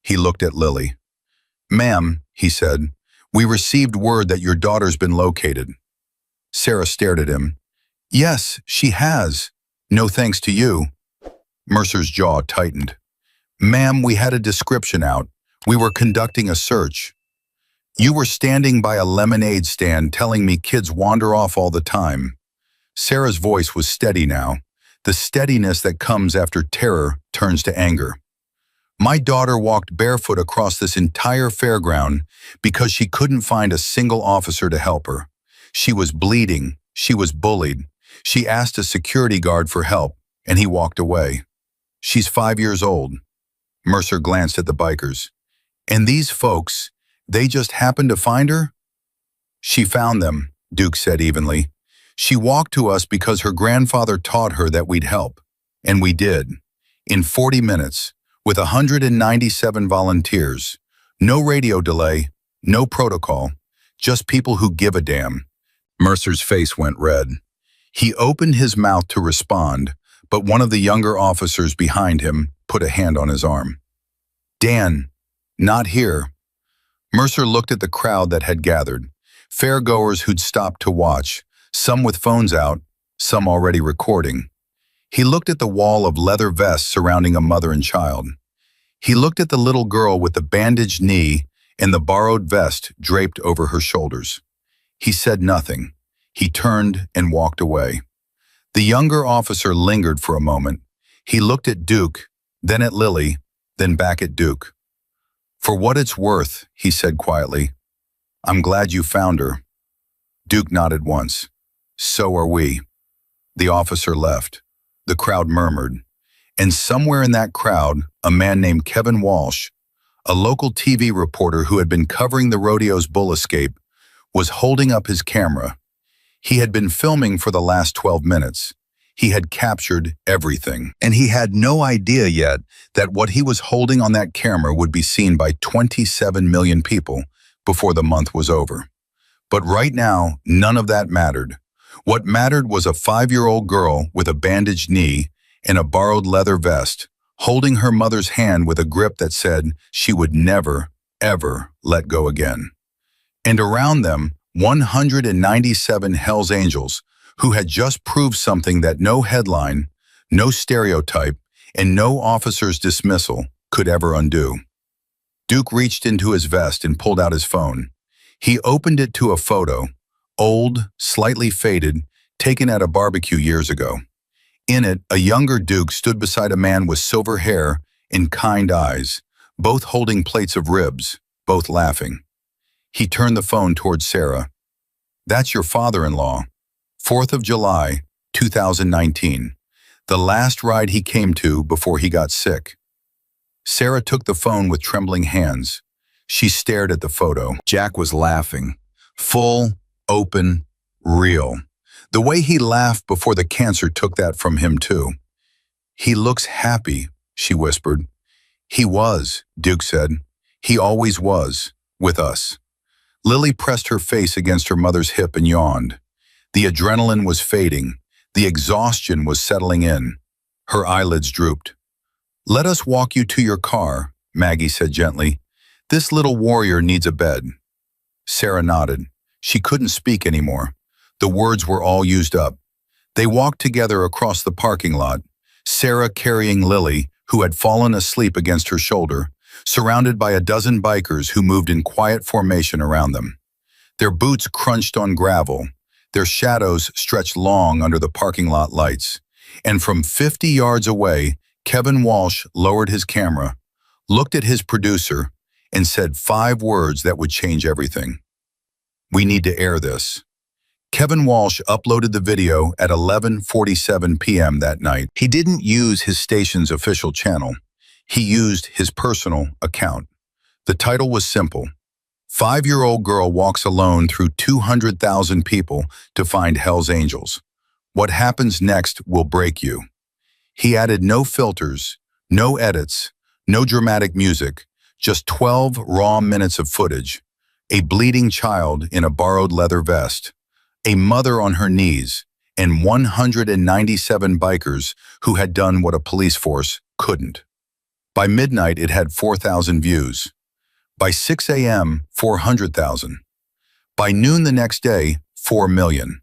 He looked at Lily. "Ma'am," he said, "we received word that your daughter's been located." Sarah stared at him. "Yes, she has. No thanks to you." Mercer's jaw tightened. "Ma'am, we had a description out. We were conducting a search." You were standing by a lemonade stand telling me kids wander off all the time. Sarah's voice was steady now, the steadiness that comes after terror turns to anger. My daughter walked barefoot across this entire fairground because she couldn't find a single officer to help her. She was bleeding, she was bullied. She asked a security guard for help, and he walked away. She's 5 years old. Mercer glanced at the bikers. And these folks, they just happened to find her? She found them, Duke said evenly. She walked to us because her grandfather taught her that we'd help. And we did. In 40 minutes, with 197 volunteers. No radio delay, no protocol, just people who give a damn. Mercer's face went red. He opened his mouth to respond, but one of the younger officers behind him put a hand on his arm. Dan, not here. Mercer looked at the crowd that had gathered, fairgoers who'd stopped to watch, some with phones out, some already recording. He looked at the wall of leather vests surrounding a mother and child. He looked at the little girl with the bandaged knee and the borrowed vest draped over her shoulders. He said nothing. He turned and walked away. The younger officer lingered for a moment. He looked at Duke, then at Lily, then back at Duke. For what it's worth, he said quietly, I'm glad you found her. Duke nodded once. So are we. The officer left. The crowd murmured. And somewhere in that crowd, a man named Kevin Walsh, a local TV reporter who had been covering the rodeo's bull escape, was holding up his camera. He had been filming for the last 12 minutes. He had captured everything. And he had no idea yet that what he was holding on that camera would be seen by 27 million people before the month was over. But right now, none of that mattered. What mattered was a 5-year-old girl with a bandaged knee and a borrowed leather vest, holding her mother's hand with a grip that said she would never, ever let go again. And around them, 197 Hells Angels, who had just proved something that no headline, no stereotype, and no officer's dismissal could ever undo. Duke reached into his vest and pulled out his phone. He opened it to a photo, old, slightly faded, taken at a barbecue years ago. In it, a younger Duke stood beside a man with silver hair and kind eyes, both holding plates of ribs, both laughing. He turned the phone towards Sarah. That's your father-in-law. 4th of July, 2019. The last ride he came to before he got sick. Sarah took the phone with trembling hands. She stared at the photo. Jack was laughing. Full, open, real. The way he laughed before the cancer took that from him too. He looks happy, she whispered. He was, Duke said. He always was, with us. Lily pressed her face against her mother's hip and yawned. The adrenaline was fading. The exhaustion was settling in. Her eyelids drooped. Let us walk you to your car, Maggie said gently. This little warrior needs a bed. Sarah nodded. She couldn't speak anymore. The words were all used up. They walked together across the parking lot, Sarah carrying Lily, who had fallen asleep against her shoulder, surrounded by a dozen bikers who moved in quiet formation around them. Their boots crunched on gravel. Their shadows stretched long under the parking lot lights. And from 50 yards away, Kevin Walsh lowered his camera, looked at his producer, and said 5 words that would change everything. We need to air this. Kevin Walsh uploaded the video at 11:47 p.m. that night. He didn't use his station's official channel. He used his personal account. The title was simple. 5-year-old girl walks alone through 200,000 people to find Hell's Angels. What happens next will break you. He added no filters, no edits, no dramatic music, just 12 raw minutes of footage. A bleeding child in a borrowed leather vest, a mother on her knees, and 197 bikers who had done what a police force couldn't. By midnight, it had 4,000 views. By 6 a.m., 400,000. By noon the next day, 4 million.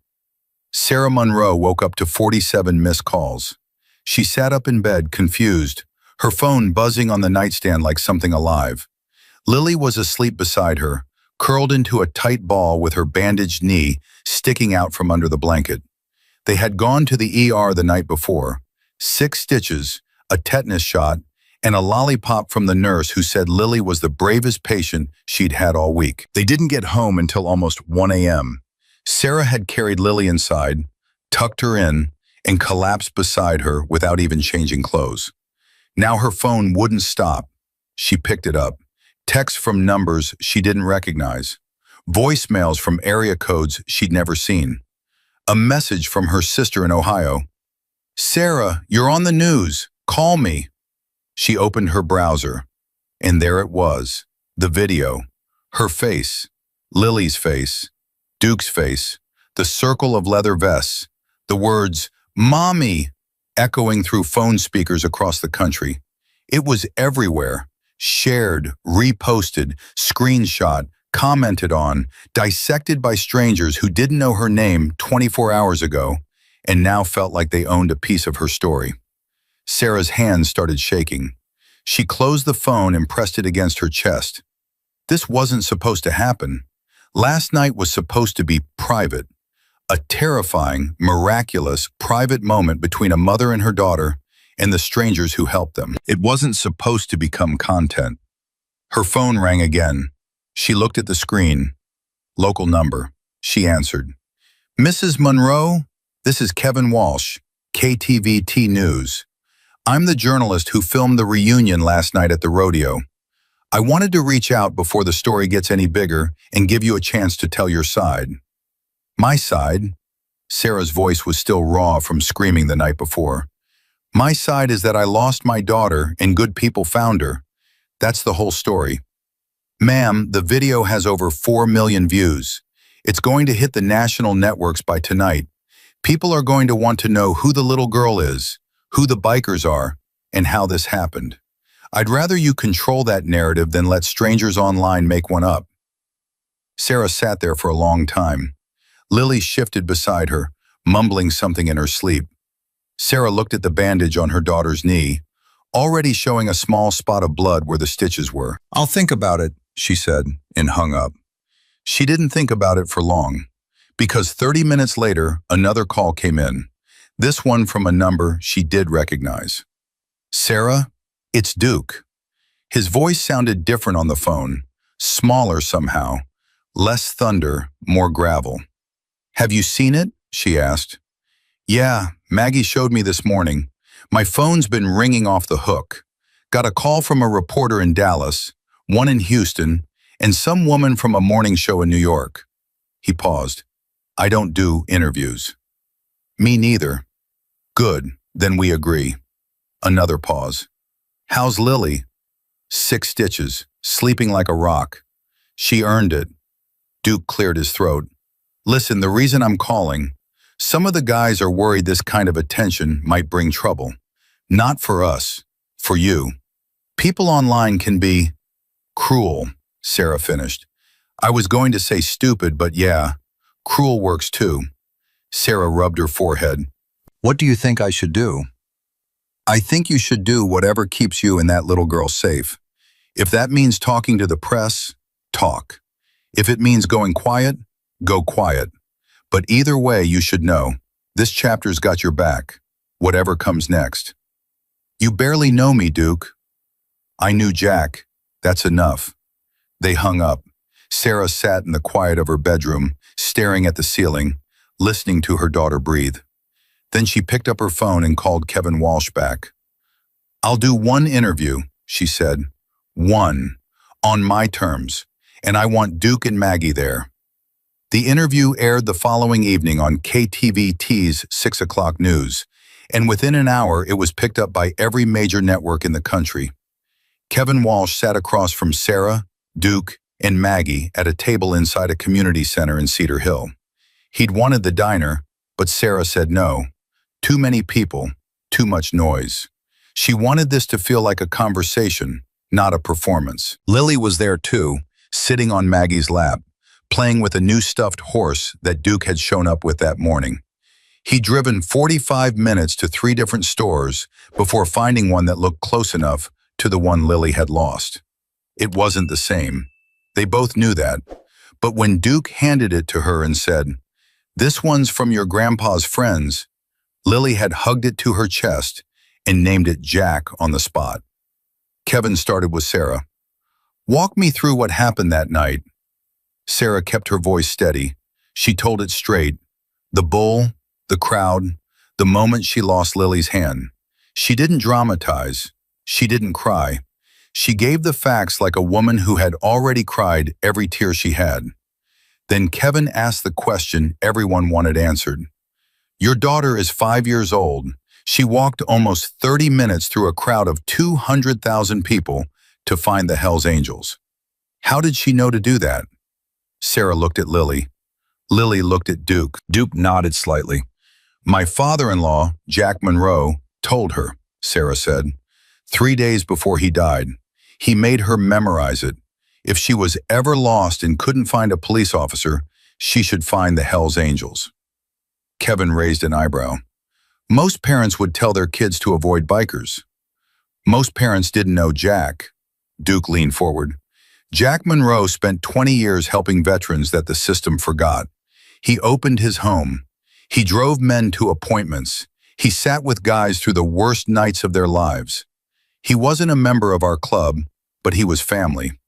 Sarah Monroe woke up to 47 missed calls. She sat up in bed, confused, her phone buzzing on the nightstand like something alive. Lily was asleep beside her, curled into a tight ball with her bandaged knee sticking out from under the blanket. They had gone to the ER the night before. 6 stitches, a tetanus shot, and a lollipop from the nurse who said Lily was the bravest patient she'd had all week. They didn't get home until almost 1 a.m. Sarah had carried Lily inside, tucked her in, and collapsed beside her without even changing clothes. Now her phone wouldn't stop. She picked it up. Texts from numbers she didn't recognize. Voicemails from area codes she'd never seen. A message from her sister in Ohio. "Sarah, you're on the news. Call me." She opened her browser, and there it was, the video. Her face, Lily's face, Duke's face, the circle of leather vests, the words, "Mommy," echoing through phone speakers across the country. It was everywhere, shared, reposted, screenshot, commented on, dissected by strangers who didn't know her name 24 hours ago and now felt like they owned a piece of her story. Sarah's hands started shaking. She closed the phone and pressed it against her chest. This wasn't supposed to happen. Last night was supposed to be private. A terrifying, miraculous, private moment between a mother and her daughter and the strangers who helped them. It wasn't supposed to become content. Her phone rang again. She looked at the screen. Local number. She answered. "Mrs. Monroe, this is Kevin Walsh, KTVT News. I'm the journalist who filmed the reunion last night at the rodeo. I wanted to reach out before the story gets any bigger and give you a chance to tell your side." "My side?" Sarah's voice was still raw from screaming the night before. "My side is that I lost my daughter and good people found her. That's the whole story. Ma'am, the video has over 4 million views. It's going to hit the national networks by tonight. People are going to want to know who the little girl is, who the bikers are, and how this happened. I'd rather you control that narrative than let strangers online make one up." Sarah sat there for a long time. Lily shifted beside her, mumbling something in her sleep. Sarah looked at the bandage on her daughter's knee, already showing a small spot of blood where the stitches were. "I'll think about it," she said, and hung up. She didn't think about it for long, because 30 minutes later, another call came in. This one from a number she did recognize. "Sarah, it's Duke." His voice sounded different on the phone, smaller somehow, less thunder, more gravel. "Have you seen it?" she asked. "Yeah, Maggie showed me this morning. My phone's been ringing off the hook. Got a call from a reporter in Dallas, one in Houston, and some woman from a morning show in New York." He paused. "I don't do interviews." "Me neither." "Good, then we agree." Another pause. "How's Lily?" 6 stitches, sleeping like a rock. "She earned it." Duke cleared his throat. "Listen, the reason I'm calling, some of the guys are worried this kind of attention might bring trouble. Not for us, for you. People online can be cruel," Sarah finished. "I was going to say stupid, but yeah, cruel works too." Sarah rubbed her forehead. "What do you think I should do?" "I think you should do whatever keeps you and that little girl safe. If that means talking to the press, talk. If it means going quiet, go quiet. But either way, you should know, this chapter's got your back, whatever comes next." "You barely know me, Duke." "I knew Jack. That's enough." They hung up. Sarah sat in the quiet of her bedroom, staring at the ceiling, listening to her daughter breathe. Then she picked up her phone and called Kevin Walsh back. "I'll do one interview," she said. "One. On my terms. And I want Duke and Maggie there." The interview aired the following evening on KTVT's 6 o'clock news, and within an hour it was picked up by every major network in the country. Kevin Walsh sat across from Sarah, Duke, and Maggie at a table inside a community center in Cedar Hill. He'd wanted the diner, but Sarah said no. Too many people, too much noise. She wanted this to feel like a conversation, not a performance. Lily was there too, sitting on Maggie's lap, playing with a new stuffed horse that Duke had shown up with that morning. He'd driven 45 minutes to 3 different stores before finding one that looked close enough to the one Lily had lost. It wasn't the same. They both knew that, But when Duke handed it to her and said, "This one's from your grandpa's friends," Lily had hugged it to her chest and named it Jack on the spot. Kevin started with Sarah. "Walk me through what happened that night." Sarah kept her voice steady. She told it straight. The bull, the crowd, the moment she lost Lily's hand. She didn't dramatize. She didn't cry. She gave the facts like a woman who had already cried every tear she had. Then Kevin asked the question everyone wanted answered. "Your daughter is 5 years old. She walked almost 30 minutes through a crowd of 200,000 people to find the Hells Angels. How did she know to do that?" Sarah looked at Lily. Lily looked at Duke. Duke nodded slightly. "My father-in-law, Jack Monroe, told her," Sarah said. 3 days before he died. He made her memorize it. If she was ever lost and couldn't find a police officer, she should find the Hells Angels." Kevin raised an eyebrow. Most parents would tell their kids to avoid bikers. Most parents didn't know Jack. Duke leaned forward. "Jack Monroe spent 20 years helping veterans that the system forgot. He opened his home. He drove men to appointments. He sat with guys through the worst nights of their lives. He wasn't a member of our club, but he was family.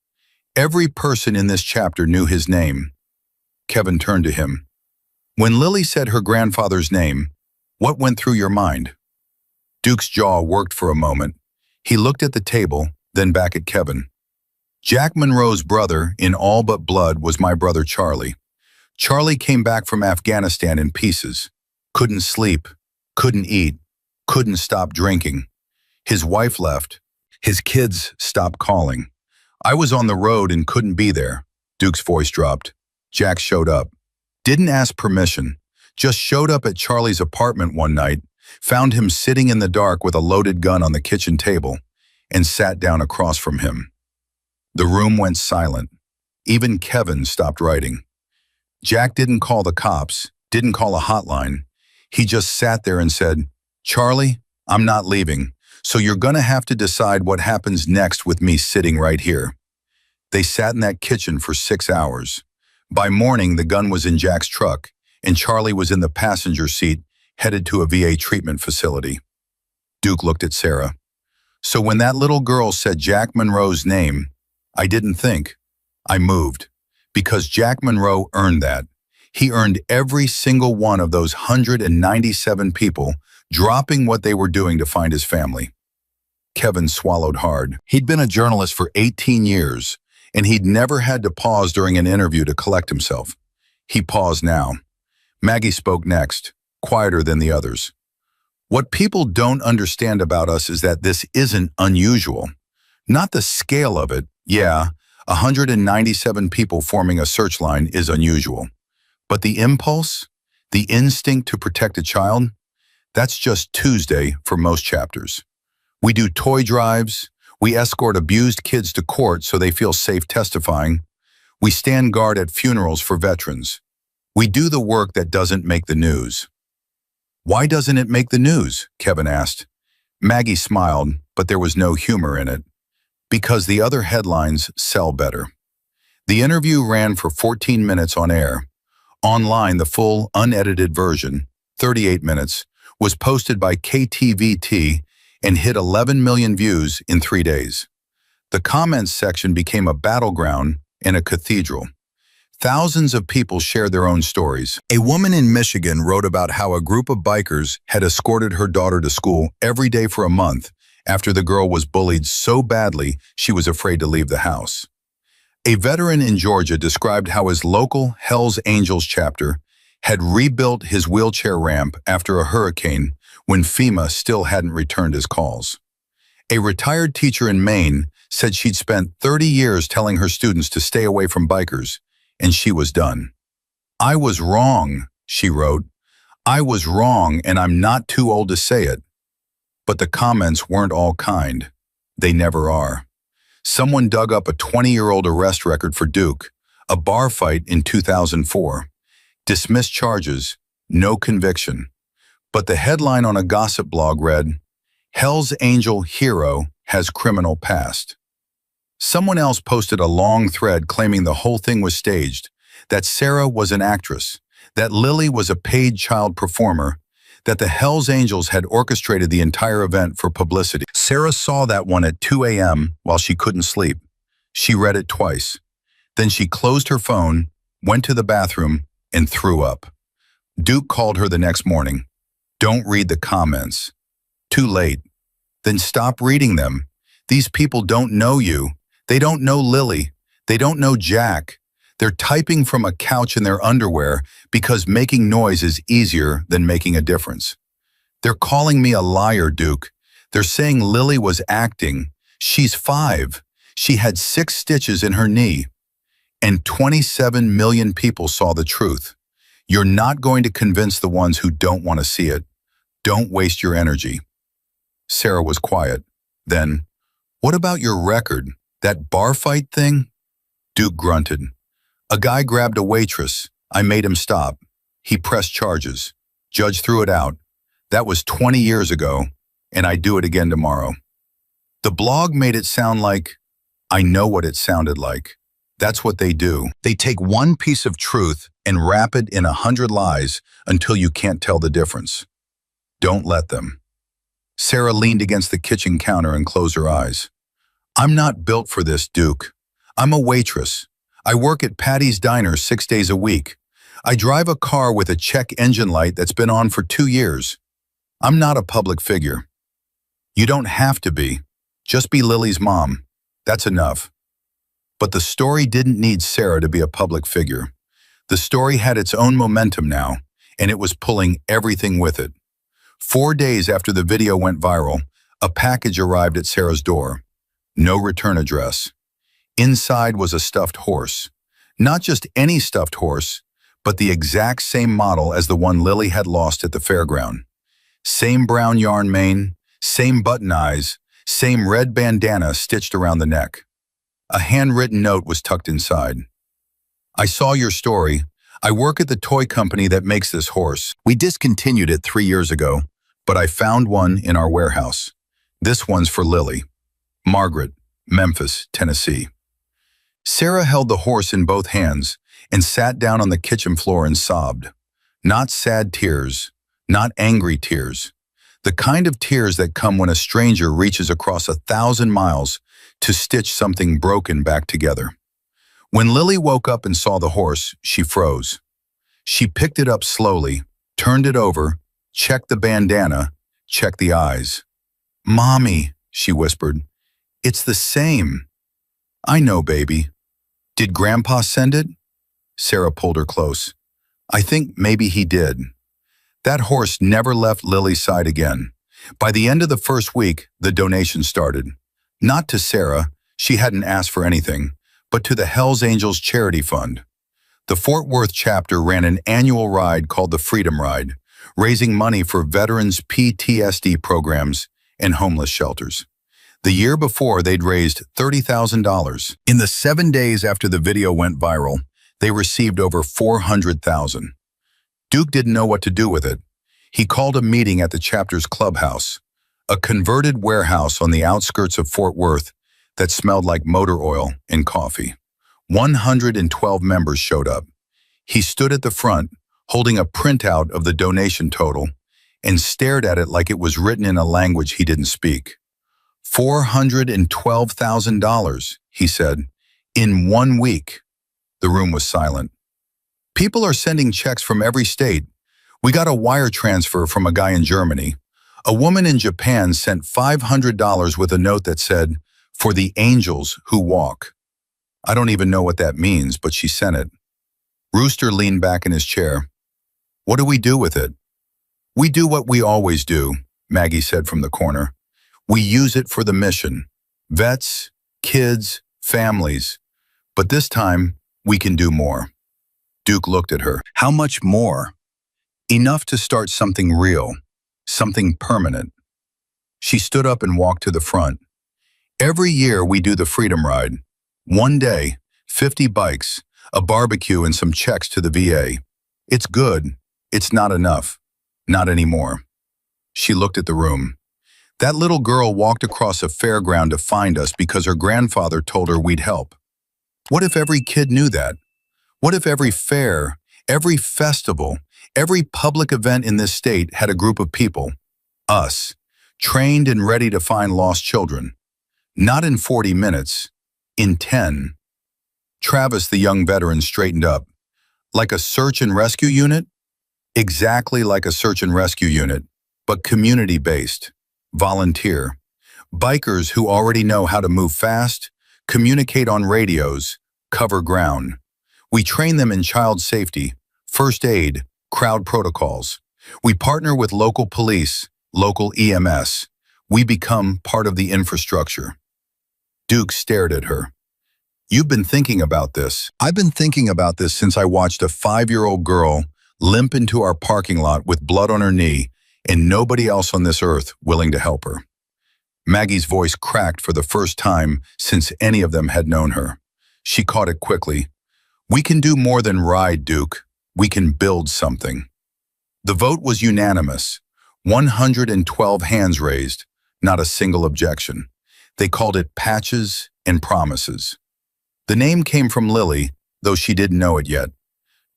Every person in this chapter knew his name." Kevin turned to him. "When Lily said her grandfather's name, what went through your mind?" Duke's jaw worked for a moment. He looked at the table, then back at Kevin. "Jack Monroe's brother, in all but blood, was my brother Charlie. Charlie came back from Afghanistan in pieces. Couldn't sleep, couldn't eat, couldn't stop drinking. His wife left. His kids stopped calling. I was on the road and couldn't be there." Duke's voice dropped. Jack showed up. Didn't ask permission. Just showed up at Charlie's apartment one night, found him sitting in the dark with a loaded gun on the kitchen table, and sat down across from him. The room went silent. Even Kevin stopped writing. Jack didn't call the cops, didn't call a hotline. He just sat there and said, "Charlie, I'm not leaving, so you're gonna have to decide what happens next with me sitting right here." They sat in that kitchen for 6 hours. By morning, the gun was in Jack's truck, and Charlie was in the passenger seat, headed to a VA treatment facility. Duke looked at Sarah. "So when that little girl said Jack Monroe's name, I didn't think. I moved. Because Jack Monroe earned that. He earned every single one of those 197 people dropping what they were doing to find his family." Kevin swallowed hard. He'd been a journalist for 18 years, and he'd never had to pause during an interview to collect himself. He paused now. Maggie spoke next, quieter than the others. "What people don't understand about us is that this isn't unusual. Not the scale of it. Yeah, 197 people forming a search line is unusual. But the impulse, the instinct to protect a child, that's just Tuesday for most chapters. We do toy drives. We escort abused kids to court so they feel safe testifying. We stand guard at funerals for veterans. We do the work that doesn't make the news." "Why doesn't it make the news?" Kevin asked. Maggie smiled, but there was no humor in it. "Because the other headlines sell better." The interview ran for 14 minutes on air. Online, the full, unedited version, 38 minutes, was posted by KTVT and hit 11 million views in 3 days. The comments section became a battleground and a cathedral. Thousands of people shared their own stories. A woman in Michigan wrote about how a group of bikers had escorted her daughter to school every day for a month after the girl was bullied so badly she was afraid to leave the house. A veteran in Georgia described how his local Hells Angels chapter had rebuilt his wheelchair ramp after a hurricane when FEMA still hadn't returned his calls. A retired teacher in Maine said she'd spent 30 years telling her students to stay away from bikers, and she was done. "I was wrong," she wrote. "I was wrong, and I'm not too old to say it." But the comments weren't all kind. They never are. Someone dug up a 20-year-old arrest record for Duke, a bar fight in 2004. Dismissed charges, no conviction. But the headline on a gossip blog read, "Hell's Angel Hero has criminal past." Someone else posted a long thread claiming the whole thing was staged, that Sarah was an actress, that Lily was a paid child performer, that the Hells Angels had orchestrated the entire event for publicity. Sarah saw that one at 2 a.m. while she couldn't sleep. She read it twice. Then she closed her phone, went to the bathroom, and threw up. Duke called her the next morning. Don't read the comments. Too late. Then stop reading them. These people don't know you. They don't know Lily. They don't know Jack. They're typing from a couch in their underwear because making noise is easier than making a difference. They're calling me a liar, Duke. They're saying Lily was acting. She's 5. She had 6 stitches in her knee. And 27 million people saw the truth. You're not going to convince the ones who don't want to see it. Don't waste your energy. Sarah was quiet. Then, what about your record? That bar fight thing? Duke grunted. A guy grabbed a waitress. I made him stop. He pressed charges. Judge threw it out. That was 20 years ago, and I'd do it again tomorrow. The blog made it sound like, I know what it sounded like. That's what they do. They take one piece of truth and wrap it in 100 lies until you can't tell the difference. Don't let them. Sarah leaned against the kitchen counter and closed her eyes. I'm not built for this, Duke. I'm a waitress. I work at Patty's Diner 6 days a week. I drive a car with a check engine light that's been on for 2 years. I'm not a public figure. You don't have to be. Just be Lily's mom. That's enough. But the story didn't need Sarah to be a public figure. The story had its own momentum now, and it was pulling everything with it. 4 days after the video went viral, a package arrived at Sarah's door. No return address. Inside was a stuffed horse. Not just any stuffed horse, but the exact same model as the one Lily had lost at the fairground. Same brown yarn mane, same button eyes, same red bandana stitched around the neck. A handwritten note was tucked inside. I saw your story. I work at the toy company that makes this horse. We discontinued it 3 years ago, but I found one in our warehouse. This one's for Lily. Margaret, Memphis, Tennessee. Sarah held the horse in both hands and sat down on the kitchen floor and sobbed. Not sad tears, not angry tears. The kind of tears that come when a stranger reaches across 1,000 miles to stitch something broken back together. When Lily woke up and saw the horse, she froze. She picked it up slowly, turned it over, checked the bandana, checked the eyes. Mommy, she whispered, it's the same. I know, baby. Did Grandpa send it? Sarah pulled her close. I think maybe he did. That horse never left Lily's side again. By the end of the first week, the donation started. Not to Sarah, she hadn't asked for anything, but to the Hells Angels Charity Fund. The Fort Worth chapter ran an annual ride called the Freedom Ride, raising money for veterans' PTSD programs and homeless shelters. The year before, they'd raised $30,000. In the 7 days after the video went viral, they received over $400,000. Duke didn't know what to do with it. He called a meeting at the chapter's clubhouse, a converted warehouse on the outskirts of Fort Worth that smelled like motor oil and coffee. 112 members showed up. He stood at the front, holding a printout of the donation total, and stared at it like it was written in a language he didn't speak. $412,000, he said, in 1 week. The room was silent. People are sending checks from every state. We got a wire transfer from a guy in Germany. A woman in Japan sent $500 with a note that said, for the angels who walk. I don't even know what that means, but she sent it. Rooster leaned back in his chair. What do we do with it? We do what we always do, Maggie said from the corner. We use it for the mission. Vets, kids, families. But this time, we can do more. Duke looked at her. How much more? Enough to start something real, something permanent. She stood up and walked to the front. Every year we do the Freedom Ride. 1 day, 50 bikes, a barbecue and some checks to the VA. It's good. It's not enough. Not anymore. She looked at the room. That little girl walked across a fairground to find us because her grandfather told her we'd help. What if every kid knew that? What if every fair, every festival, every public event in this state had a group of people, us, trained and ready to find lost children? Not in 40 minutes, in 10. Travis, the young veteran, straightened up. Like a search and rescue unit? Exactly like a search and rescue unit, but community-based, volunteer. Bikers who already know how to move fast, communicate on radios, cover ground. We train them in child safety, first aid, crowd protocols. We partner with local police, local EMS. We become part of the infrastructure. Duke stared at her. You've been thinking about this. I've been thinking about this since I watched a 5-year-old girl limp into our parking lot with blood on her knee and nobody else on this earth willing to help her. Maggie's voice cracked for the first time since any of them had known her. She caught it quickly. We can do more than ride, Duke. We can build something. The vote was unanimous. 112 hands raised, not a single objection. They called it Patches and Promises. The name came from Lily, though she didn't know it yet.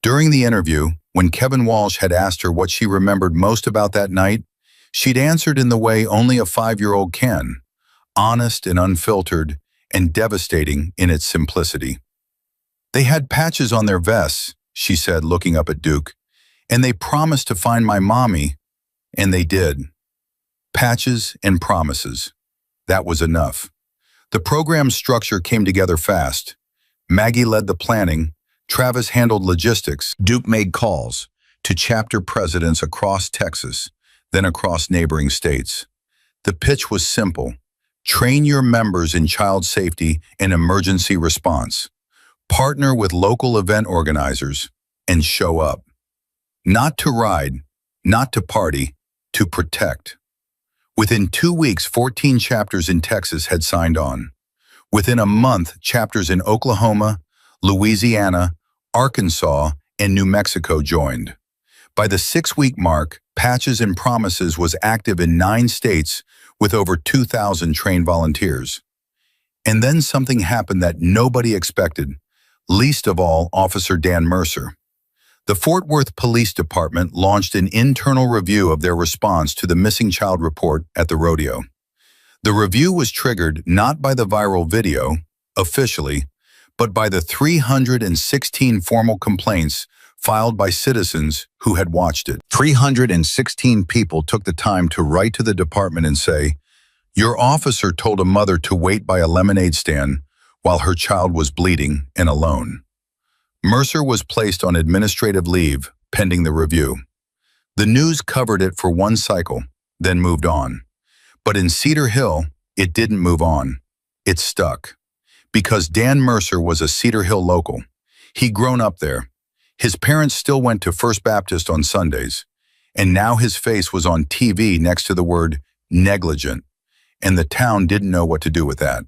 During the interview, when Kevin Walsh had asked her what she remembered most about that night, she'd answered in the way only a 5-year-old can, honest and unfiltered, and devastating in its simplicity. They had patches on their vests, she said, looking up at Duke, and they promised to find my mommy, and they did. Patches and promises. That was enough. The program's structure came together fast. Maggie led the planning, Travis handled logistics, Duke made calls to chapter presidents across Texas, then across neighboring states. The pitch was simple. Train your members in child safety and emergency response. Partner with local event organizers and show up. Not to ride, not to party, to protect. Within 2 weeks, 14 chapters in Texas had signed on. Within a month, chapters in Oklahoma, Louisiana, Arkansas, and New Mexico joined. By the 6-week mark, Patches and Promises was active in 9 states with over 2,000 trained volunteers. And then something happened that nobody expected, least of all Officer Dan Mercer. The Fort Worth Police Department launched an internal review of their response to the missing child report at the rodeo. The review was triggered not by the viral video, officially, but by the 316 formal complaints filed by citizens who had watched it. 316 people took the time to write to the department and say, "Your officer told a mother to wait by a lemonade stand while her child was bleeding and alone." Mercer was placed on administrative leave pending the review. The news covered it for one cycle, then moved on. But in Cedar Hill, it didn't move on. It stuck. Because Dan Mercer was a Cedar Hill local. He'd grown up there. His parents still went to First Baptist on Sundays. And now his face was on TV next to the word negligent. And the town didn't know what to do with that.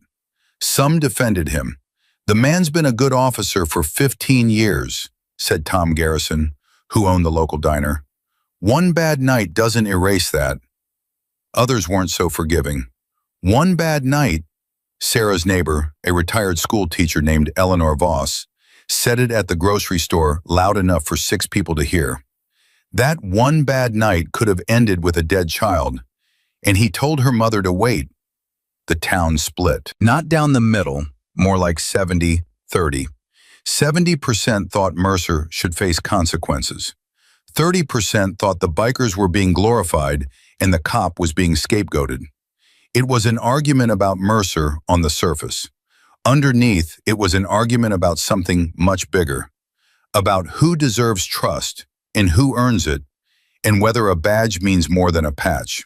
Some defended him. "The man's been a good officer for 15 years, said Tom Garrison, who owned the local diner. "One bad night doesn't erase that." Others weren't so forgiving. One bad night, Sarah's neighbor, a retired school teacher named Eleanor Voss, said it at the grocery store loud enough for 6 people to hear. That one bad night could have ended with a dead child, and he told her mother to wait. The town split. Not down the middle, more like 70-30. 70% thought Mercer should face consequences. 30% thought the bikers were being glorified and the cop was being scapegoated. It was an argument about Mercer on the surface. Underneath, it was an argument about something much bigger, about who deserves trust and who earns it, and whether a badge means more than a patch.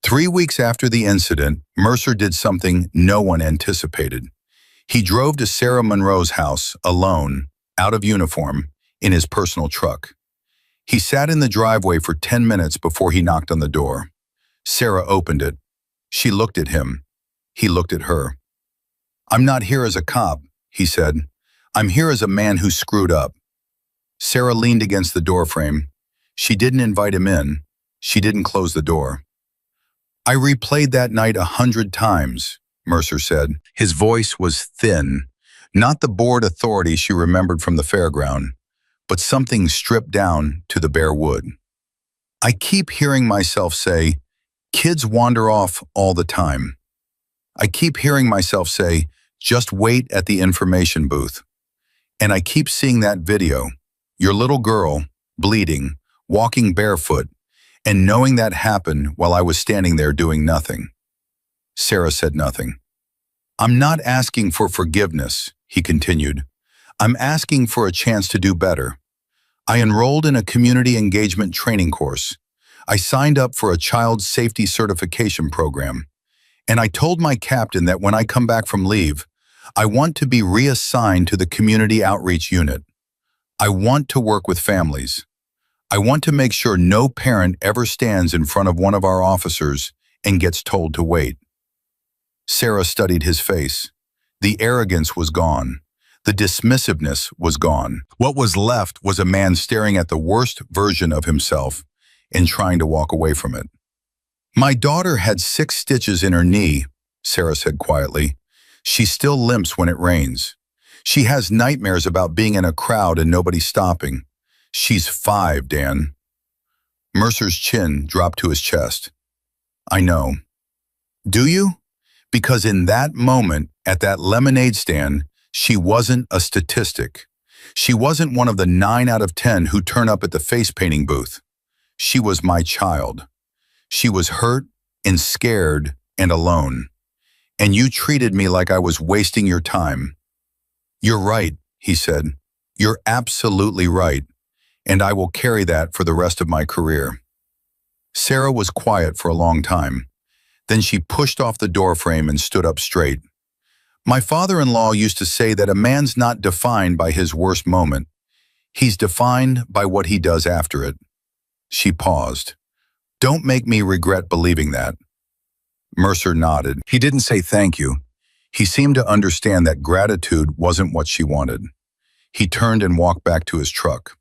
3 weeks after the incident, Mercer did something no one anticipated. He drove to Sarah Monroe's house, alone, out of uniform, in his personal truck. He sat in the driveway for 10 minutes before he knocked on the door. Sarah opened it. She looked at him. He looked at her. "I'm not here as a cop," he said. "I'm here as a man who screwed up." Sarah leaned against the doorframe. She didn't invite him in. She didn't close the door. "I replayed that night 100 times, Mercer said. His voice was thin. Not the bored authority she remembered from the fairground, but something stripped down to the bare wood. I keep hearing myself say, kids wander off all the time. I keep hearing myself say, just wait at the information booth. And I keep seeing that video, your little girl, bleeding, walking barefoot, and knowing that happened while I was standing there doing nothing. Sarah said nothing. I'm not asking for forgiveness, he continued. I'm asking for a chance to do better. I enrolled in a community engagement training course. I signed up for a child safety certification program. And I told my captain that when I come back from leave, I want to be reassigned to the community outreach unit. I want to work with families. I want to make sure no parent ever stands in front of one of our officers and gets told to wait. Sarah studied his face. The arrogance was gone. The dismissiveness was gone. What was left was a man staring at the worst version of himself and trying to walk away from it. My daughter had 6 stitches in her knee, Sarah said quietly. She still limps when it rains. She has nightmares about being in a crowd and nobody stopping. She's 5, Dan. Mercer's chin dropped to his chest. I know. Do you? Because in that moment, at that lemonade stand, she wasn't a statistic. She wasn't one of the 9 out of 10 who turn up at the face painting booth. She was my child. She was hurt and scared and alone. And you treated me like I was wasting your time. You're right, he said. You're absolutely right. And I will carry that for the rest of my career. Sarah was quiet for a long time. Then she pushed off the doorframe and stood up straight. My father-in-law used to say that a man's not defined by his worst moment. He's defined by what he does after it. She paused. Don't make me regret believing that. Mercer nodded. He didn't say thank you. He seemed to understand that gratitude wasn't what she wanted. He turned and walked back to his truck.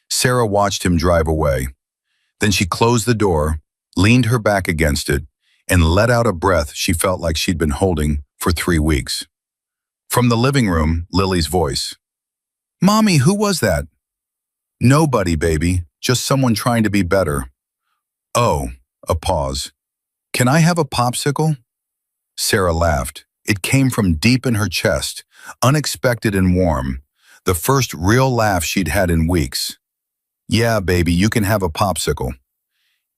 Sarah watched him drive away. Then she closed the door, leaned her back against it, and let out a breath she felt like she'd been holding for 3 weeks. From the living room, Lily's voice. Mommy, who was that? Nobody, baby. Just someone trying to be better. Oh, a pause. Can I have a popsicle? Sarah laughed. It came from deep in her chest, unexpected and warm, the first real laugh she'd had in weeks. Yeah, baby, you can have a popsicle.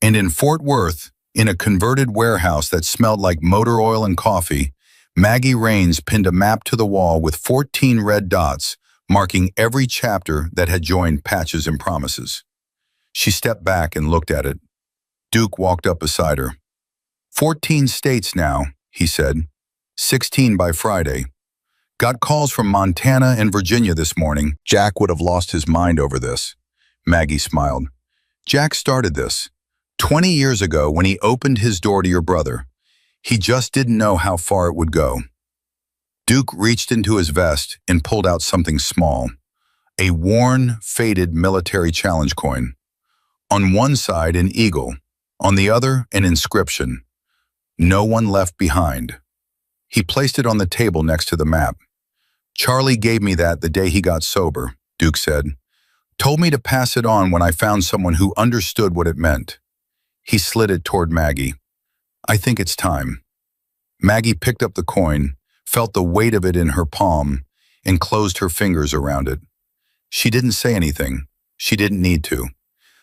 And in Fort Worth, in a converted warehouse that smelled like motor oil and coffee, Maggie Raines pinned a map to the wall with 14 red dots, marking every chapter that had joined Patches and Promises. She stepped back and looked at it. Duke walked up beside her. 14 states now, he said. 16 by Friday. Got calls from Montana and Virginia this morning. Jack would have lost his mind over this. Maggie smiled. Jack started this 20 years ago when he opened his door to your brother. He just didn't know how far it would go. Duke reached into his vest and pulled out something small. A worn, faded military challenge coin. On one side, an eagle. On the other, an inscription. No one left behind. He placed it on the table next to the map. Charlie gave me that the day he got sober, Duke said. Told me to pass it on when I found someone who understood what it meant. He slid it toward Maggie. I think it's time. Maggie picked up the coin, felt the weight of it in her palm, and closed her fingers around it. She didn't say anything. She didn't need to.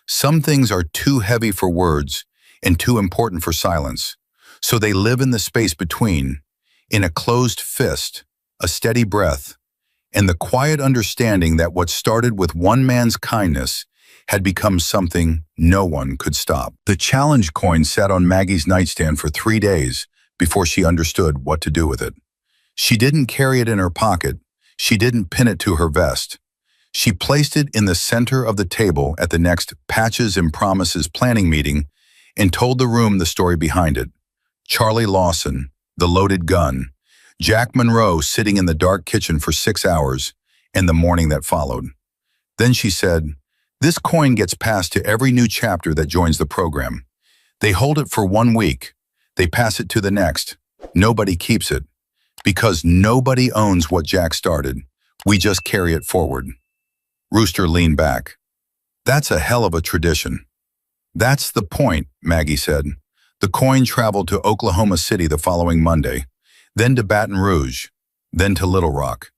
Some things are too heavy for words and too important for silence, so they live in the space between, in a closed fist, a steady breath, and the quiet understanding that what started with one man's kindness had become something no one could stop. The challenge coin sat on Maggie's nightstand for 3 days before she understood what to do with it. She didn't carry it in her pocket. She didn't pin it to her vest. She placed it in the center of the table at the next Patches and Promises planning meeting and told the room the story behind it. Charlie Lawson, the loaded gun, Jack Monroe sitting in the dark kitchen for 6 hours, and the morning that followed. Then she said, this coin gets passed to every new chapter that joins the program. They hold it for 1 week. They pass it to the next. Nobody keeps it. Because nobody owns what Jack started. We just carry it forward. Rooster leaned back. That's a hell of a tradition. That's the point, Maggie said. The coin traveled to Oklahoma City the following Monday, then to Baton Rouge, then to Little Rock.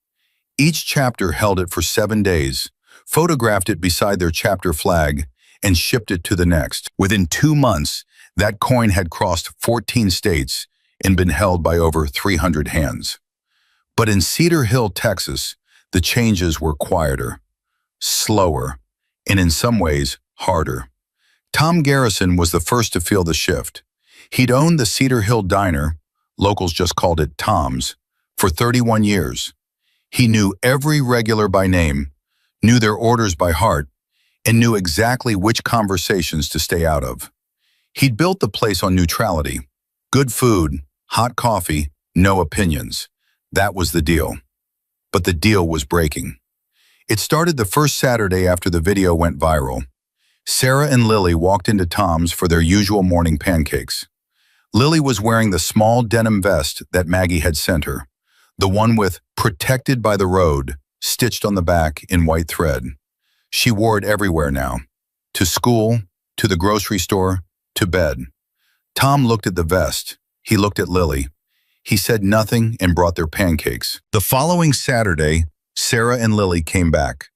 Each chapter held it for 7 days, photographed it beside their chapter flag, and shipped it to the next. Within 2 months, that coin had crossed 14 states and been held by over 300 hands. But in Cedar Hill, Texas, the changes were quieter, slower, and in some ways, harder. Tom Garrison was the first to feel the shift. He'd owned the Cedar Hill Diner, locals just called it Tom's, for 31 years. He knew every regular by name, knew their orders by heart, and knew exactly which conversations to stay out of. He'd built the place on neutrality. Good food, hot coffee, no opinions. That was the deal. But the deal was breaking. It started the first Saturday after the video went viral. Sarah and Lily walked into Tom's for their usual morning pancakes. Lily was wearing the small denim vest that Maggie had sent her, the one with "Protected by the Road" stitched on the back in white thread. She wore it everywhere now, to school, to the grocery store, to bed. Tom looked at the vest. He looked at Lily. He said nothing and brought their pancakes. The following Saturday, Sarah and Lily came back.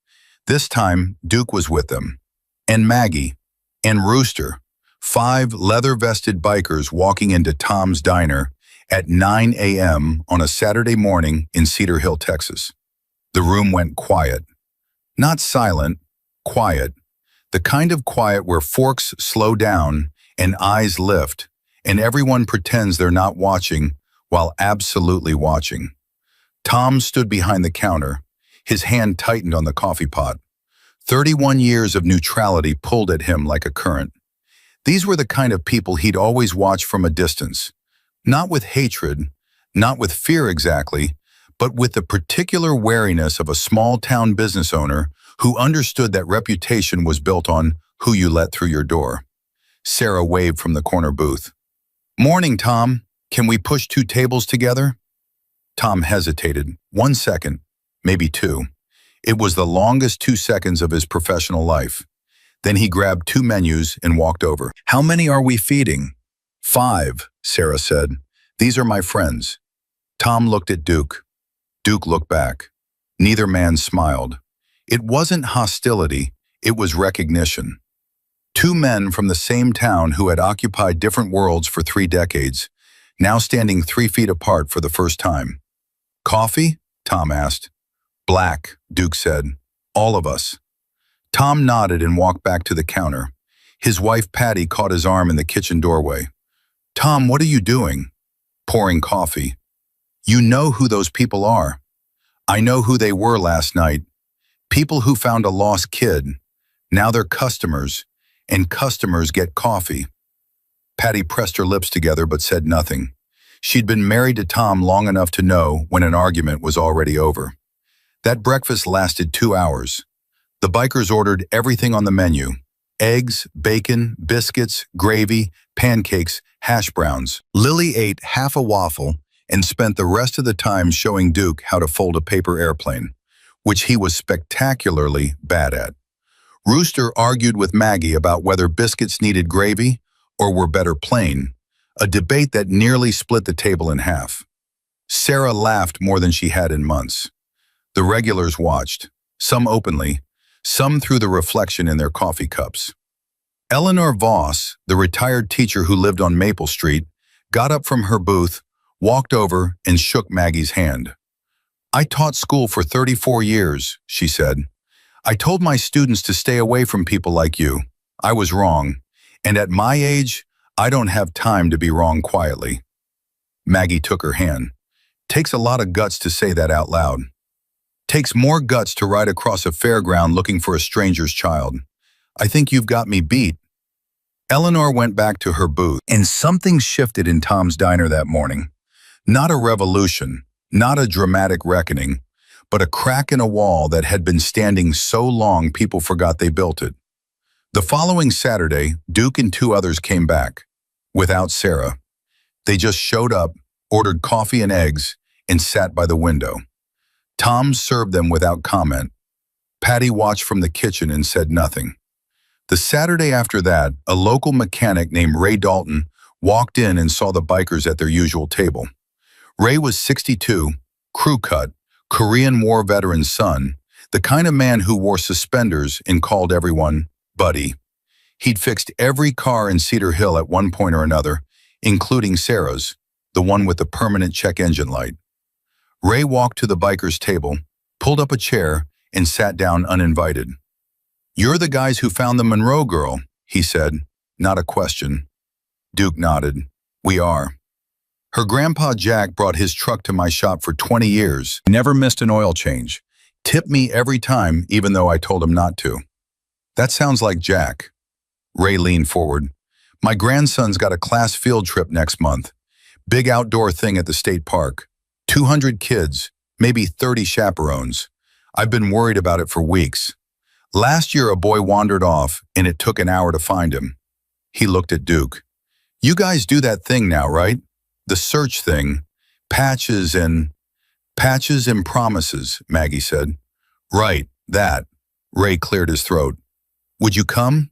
This time, Duke was with them, and Maggie, and Rooster, 5 leather-vested bikers walking into Tom's Diner at 9 a.m. on a Saturday morning in Cedar Hill, Texas. The room went quiet. Not silent, quiet. The kind of quiet where forks slow down and eyes lift, and everyone pretends they're not watching while absolutely watching. Tom stood behind the counter. His hand tightened on the coffee pot. 31 years of neutrality pulled at him like a current. These were the kind of people he'd always watched from a distance. Not with hatred, not with fear exactly, but with the particular wariness of a small-town business owner who understood that reputation was built on who you let through your door. Sarah waved from the corner booth. "Morning, Tom. Can we push 2 tables together?" Tom hesitated. 1 second, maybe 2. It was the longest 2 seconds of his professional life. Then he grabbed 2 menus and walked over. "How many are we feeding?" 5, Sarah said. "These are my friends." Tom looked at Duke. Duke looked back. Neither man smiled. It wasn't hostility, it was recognition. 2 men from the same town who had occupied different worlds for 3 decades, now standing 3 feet apart for the first time. "Coffee?" Tom asked. "Black," Duke said. "All of us." Tom nodded and walked back to the counter. His wife Patty caught his arm in the kitchen doorway. "Tom, what are you doing?" "Pouring coffee." "You know who those people are." "I know who they were last night. People who found a lost kid. Now they're customers, and customers get coffee." Patty pressed her lips together but said nothing. She'd been married to Tom long enough to know when an argument was already over. That breakfast lasted 2 hours. The bikers ordered everything on the menu: eggs, bacon, biscuits, gravy, pancakes, hash browns. Lily ate half a waffle and spent the rest of the time showing Duke how to fold a paper airplane, which he was spectacularly bad at. Rooster argued with Maggie about whether biscuits needed gravy or were better plain, a debate that nearly split the table in half. Sarah laughed more than she had in months. The regulars watched, some openly, some through the reflection in their coffee cups. Eleanor Voss, the retired teacher who lived on Maple Street, got up from her booth, walked over, and shook Maggie's hand. "I taught school for 34 years, she said. "I told my students to stay away from people like you. I was wrong, and at my age, I don't have time to be wrong quietly." Maggie took her hand. "Takes a lot of guts to say that out loud. Takes more guts to ride across a fairground looking for a stranger's child. I think you've got me beat." Eleanor went back to her booth, and something shifted in Tom's Diner that morning. Not a revolution, not a dramatic reckoning, but a crack in a wall that had been standing so long people forgot they built it. The following Saturday, Duke and 2 others came back, without Sarah. They just showed up, ordered coffee and eggs, and sat by the window. Tom served them without comment. Patty watched from the kitchen and said nothing. The Saturday after that, a local mechanic named Ray Dalton walked in and saw the bikers at their usual table. Ray was 62, crew cut, Korean War veteran's son, the kind of man who wore suspenders and called everyone buddy. He'd fixed every car in Cedar Hill at one point or another, including Sarah's, the one with the permanent check engine light. Ray walked to the bikers' table, pulled up a chair, and sat down uninvited. "You're the guys who found the Monroe girl," he said, not a question. Duke nodded. "We are. Her grandpa Jack brought his truck to my shop for 20 years, never missed an oil change. Tipped me every time, even though I told him not to." "That sounds like Jack." Ray leaned forward. "My grandson's got a class field trip next month. Big outdoor thing at the state park. 200 kids, maybe 30 chaperones. I've been worried about it for weeks. Last year a boy wandered off, and it took an hour to find him." He looked at Duke. "You guys do that thing now, right? The search thing. Patches and promises," Maggie said. "Right, that." Ray cleared his throat. "Would you come?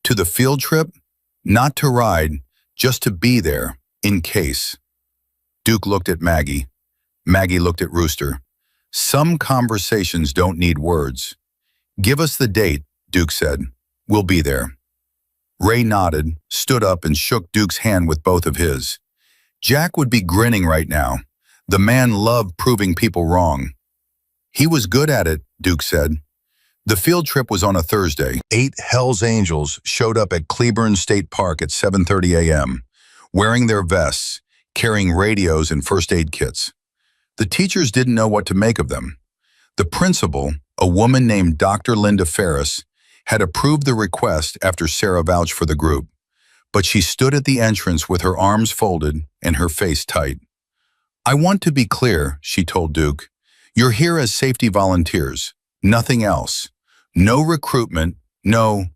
To the field trip? Not to ride, just to be there, in case." Duke looked at Maggie. Maggie looked at Rooster. "Some conversations don't need words." "Give us the date," Duke said. "We'll be there." Ray nodded, stood up, and shook Duke's hand with both of his. Jack would be grinning right now. The man loved proving people wrong. "He was good at it," Duke said. The field trip was on a Thursday. 8 Hells Angels showed up at Cleburne State Park at 7:30 a.m., wearing their vests, carrying radios and first aid kits. The teachers didn't know what to make of them. The principal, a woman named Dr. Linda Ferris, had approved the request after Sarah vouched for the group, but she stood at the entrance with her arms folded and her face tight. "I want to be clear," she told Duke. "You're here as safety volunteers, nothing else. No recruitment, no—"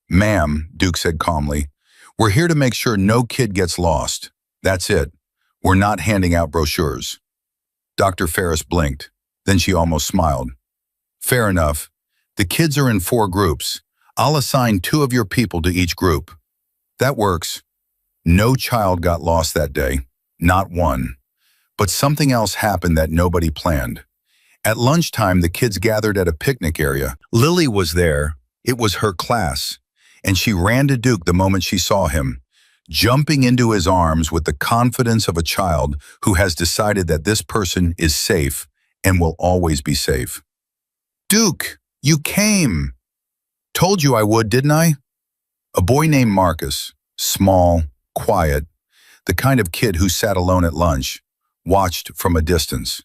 "Ma'am," Duke said calmly, "we're here to make sure no kid gets lost. That's it. We're not handing out brochures." Dr. Ferris blinked. Then she almost smiled. "Fair enough. The kids are in 4 groups. I'll assign 2 of your people to each group." "That works." No child got lost that day. Not one. But something else happened that nobody planned. At lunchtime, the kids gathered at a picnic area. Lily was there. It was her class. And she ran to Duke the moment she saw him, jumping into his arms with the confidence of a child who has decided that this person is safe and will always be safe. "Duke, you came!" "Told you I would, didn't I?" A boy named Marcus, small, quiet, the kind of kid who sat alone at lunch, watched from a distance.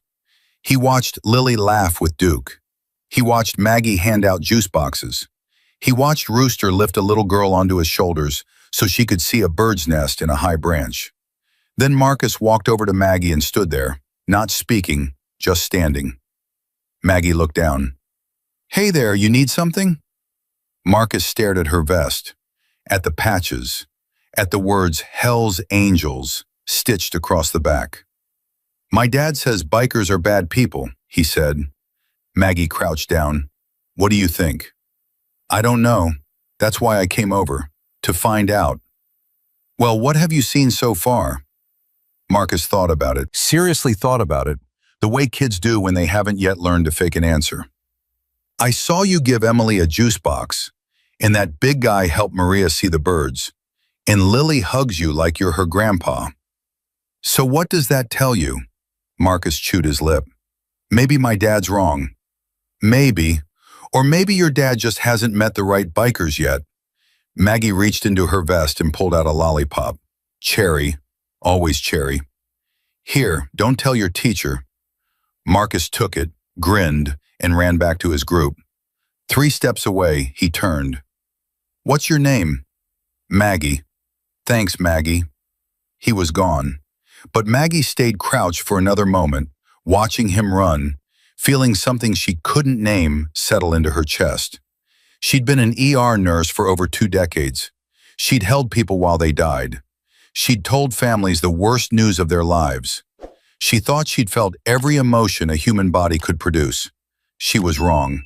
He watched Lily laugh with Duke. He watched Maggie hand out juice boxes. He watched Rooster lift a little girl onto his shoulders so she could see a bird's nest in a high branch. Then Marcus walked over to Maggie and stood there, not speaking, just standing. Maggie looked down. "Hey there, you need something?" Marcus stared at her vest, at the patches, at the words Hell's Angels stitched across the back. "My dad says bikers are bad people," he said. Maggie crouched down. "What do you think?" "I don't know. That's why I came over, to find out." "Well, what have you seen so far?" Marcus thought about it, seriously thought about it, the way kids do when they haven't yet learned to fake an answer. "I saw you give Emily a juice box, and that big guy helped Maria see the birds, and Lily hugs you like you're her grandpa. So what does that tell you?" Marcus chewed his lip. "Maybe my dad's wrong. Maybe. Or maybe your dad just hasn't met the right bikers yet." Maggie reached into her vest and pulled out a lollipop. Cherry. Always cherry. "Here, don't tell your teacher." Marcus took it, grinned, and ran back to his group. 3 steps away, he turned. "What's your name?" "Maggie." "Thanks, Maggie." He was gone. But Maggie stayed crouched for another moment, watching him run, feeling something she couldn't name settle into her chest. She'd been an ER nurse for over 2 decades. She'd held people while they died. She'd told families the worst news of their lives. She thought she'd felt every emotion a human body could produce. She was wrong.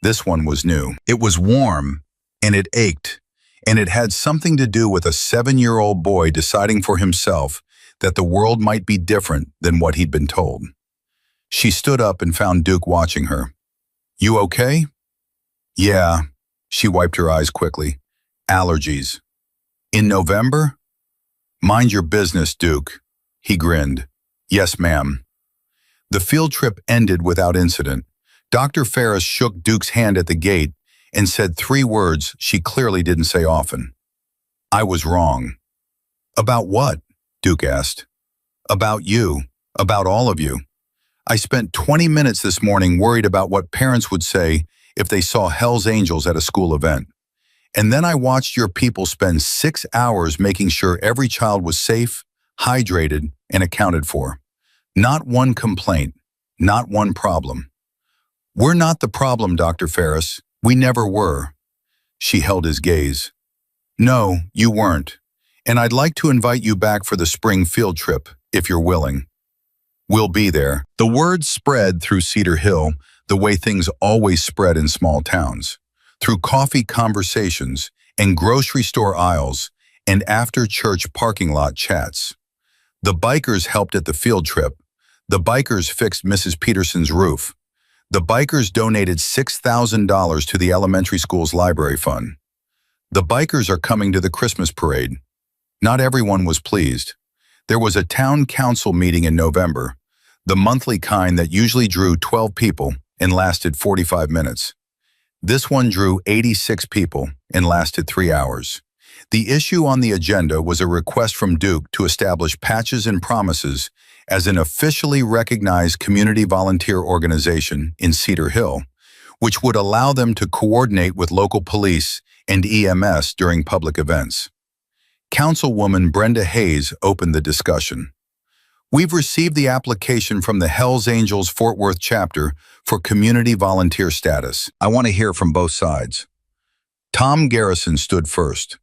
This one was new. It was warm, and it ached, and it had something to do with a 7-year-old boy deciding for himself that the world might be different than what he'd been told. She stood up and found Duke watching her. "You okay?" "Yeah." She wiped her eyes quickly. "Allergies." "In November?" "Mind your business, Duke." He grinned. "Yes, ma'am." The field trip ended without incident. Dr. Ferris shook Duke's hand at the gate and said 3 words she clearly didn't say often. "I was wrong." "About what?" Duke asked. "About you. About all of you. I spent 20 minutes this morning worried about what parents would say if they saw Hell's Angels at a school event. And then I watched your people spend 6 hours making sure every child was safe, hydrated, and accounted for. Not one complaint. Not one problem. We're not the problem, Dr. Ferris. We never were." She held his gaze. "No, you weren't. And I'd like to invite you back for the spring field trip, if you're willing." "We'll be there." The word spread through Cedar Hill the way things always spread in small towns, through coffee conversations and grocery store aisles and after-church parking lot chats. The bikers helped at the field trip. The bikers fixed Mrs. Peterson's roof. The bikers donated $6,000 to the elementary school's library fund. The bikers are coming to the Christmas parade. Not everyone was pleased. There was a town council meeting in November, the monthly kind that usually drew 12 people and lasted 45 minutes. This one drew 86 people and lasted 3 hours. The issue on the agenda was a request from Duke to establish Patches and Promises as an officially recognized community volunteer organization in Cedar Hill, which would allow them to coordinate with local police and EMS during public events. Councilwoman Brenda Hayes opened the discussion. "We've received the application from the Hells Angels Fort Worth chapter for community volunteer status. I want to hear from both sides." Tom Garrison stood first.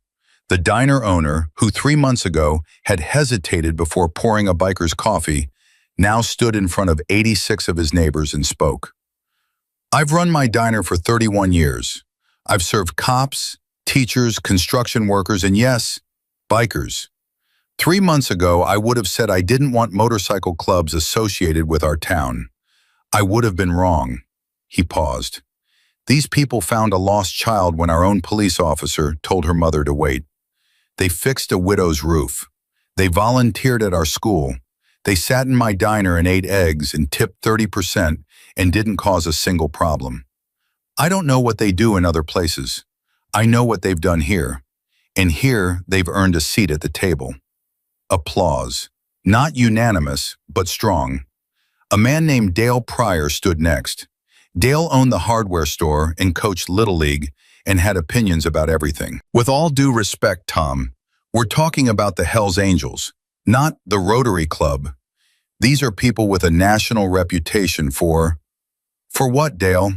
The diner owner, who 3 months ago had hesitated before pouring a biker's coffee, now stood in front of 86 of his neighbors and spoke. "I've run my diner for 31 years. I've served cops, teachers, construction workers, and yes, bikers. 3 months ago, I would have said I didn't want motorcycle clubs associated with our town. I would have been wrong." He paused. "These people found a lost child when our own police officer told her mother to wait. They fixed a widow's roof. They volunteered at our school. They sat in my diner and ate eggs and tipped 30% and didn't cause a single problem. I don't know what they do in other places. I know what they've done here. And here they've earned a seat at the table." Applause. Not unanimous, but strong. A man named Dale Pryor stood next. Dale owned the hardware store and coached Little League and had opinions about everything. "With all due respect, Tom, we're talking about the Hells Angels, not the Rotary Club. These are people with a national reputation for..." "For what, Dale?"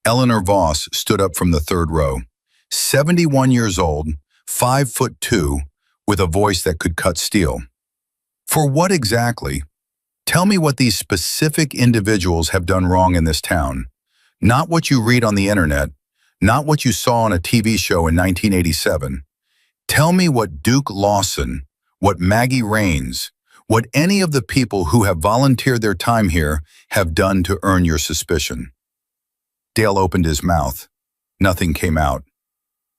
Eleanor Voss stood up from the third row. 71 years old, 5'2", with a voice that could cut steel. "For what exactly? Tell me what these specific individuals have done wrong in this town. Not what you read on the internet, not what you saw on a TV show in 1987. Tell me what Duke Lawson, what Maggie Raines, what any of the people who have volunteered their time here have done to earn your suspicion." Dale opened his mouth. Nothing came out.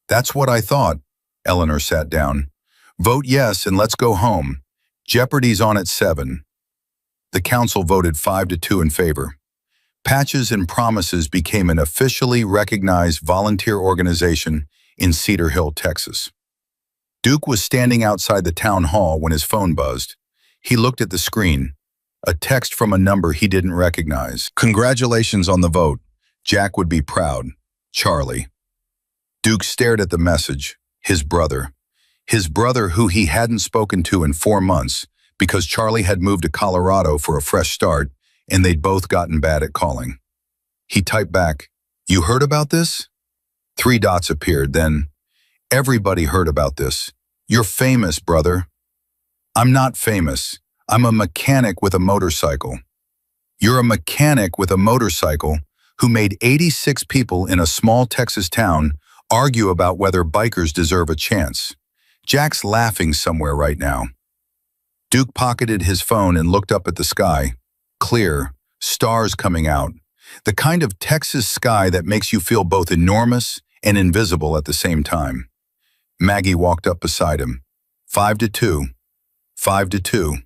"That's what I thought." Eleanor sat down. "Vote yes and let's go home. Jeopardy's on at 7. The council voted 5-2 in favor. Patches and Promises became an officially recognized volunteer organization in Cedar Hill, Texas. Duke was standing outside the town hall when his phone buzzed. He looked at the screen, a text from a number he didn't recognize. "Congratulations on the vote. Jack would be proud. Charlie." Duke stared at the message. His brother. His brother who he hadn't spoken to in 4 months because Charlie had moved to Colorado for a fresh start and they'd both gotten bad at calling. He typed back, "You heard about this?" 3 dots appeared, then, "Everybody heard about this. You're famous, brother." "I'm not famous. I'm a mechanic with a motorcycle. You're a mechanic with a motorcycle who made 86 people in a small Texas town argue about whether bikers deserve a chance. Jack's laughing somewhere right now. Duke pocketed his phone and looked up at the sky. Clear, stars coming out. The kind of Texas sky that makes you feel both enormous and invisible at the same time. Maggie walked up beside him. 5-2. 5-2.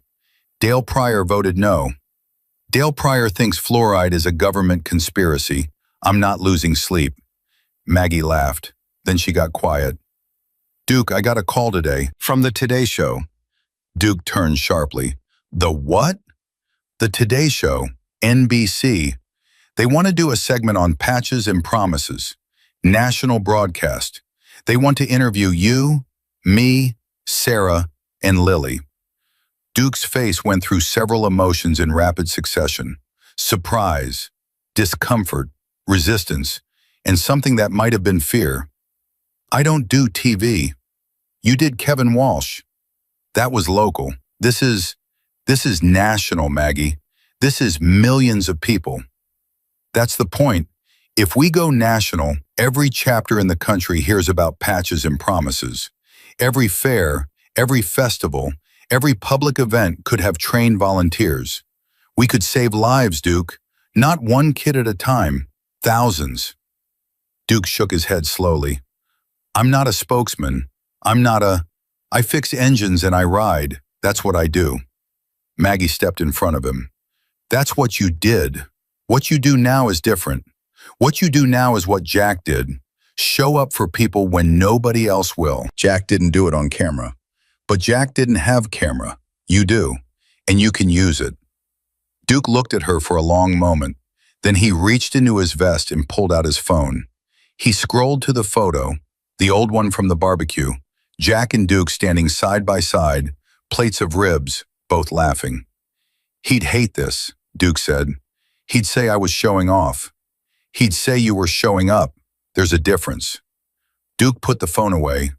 Dale Pryor voted no. Dale Pryor thinks fluoride is a government conspiracy. I'm not losing sleep. Maggie laughed. Then she got quiet. Duke, I got a call today from the Today Show. Duke turned sharply. The what? The Today Show, NBC. They want to do a segment on patches and promises. National broadcast. They want to interview you, me, Sarah, and Lily. Duke's face went through several emotions in rapid succession. Surprise, discomfort, resistance, and something that might have been fear. I don't do TV. You did Kevin Walsh. That was local. This is national, Maggie. This is millions of people. That's the point. If we go national, every chapter in the country hears about patches and promises. Every fair, every festival, every public event could have trained volunteers. We could save lives, Duke. Not one kid at a time. Thousands. Duke shook his head slowly. I'm not a spokesman. I fix engines and I ride. That's what I do. Maggie stepped in front of him. That's what you did. What you do now is different. What you do now is what Jack did. Show up for people when nobody else will. Jack didn't do it on camera. But Jack didn't have camera. You do. And you can use it. Duke looked at her for a long moment. Then he reached into his vest and pulled out his phone. He scrolled to the photo, the old one from the barbecue. Jack and Duke standing side by side, plates of ribs, both laughing. He'd hate this, Duke said. He'd say I was showing off. He'd say you were showing up. There's a difference. Duke put the phone away.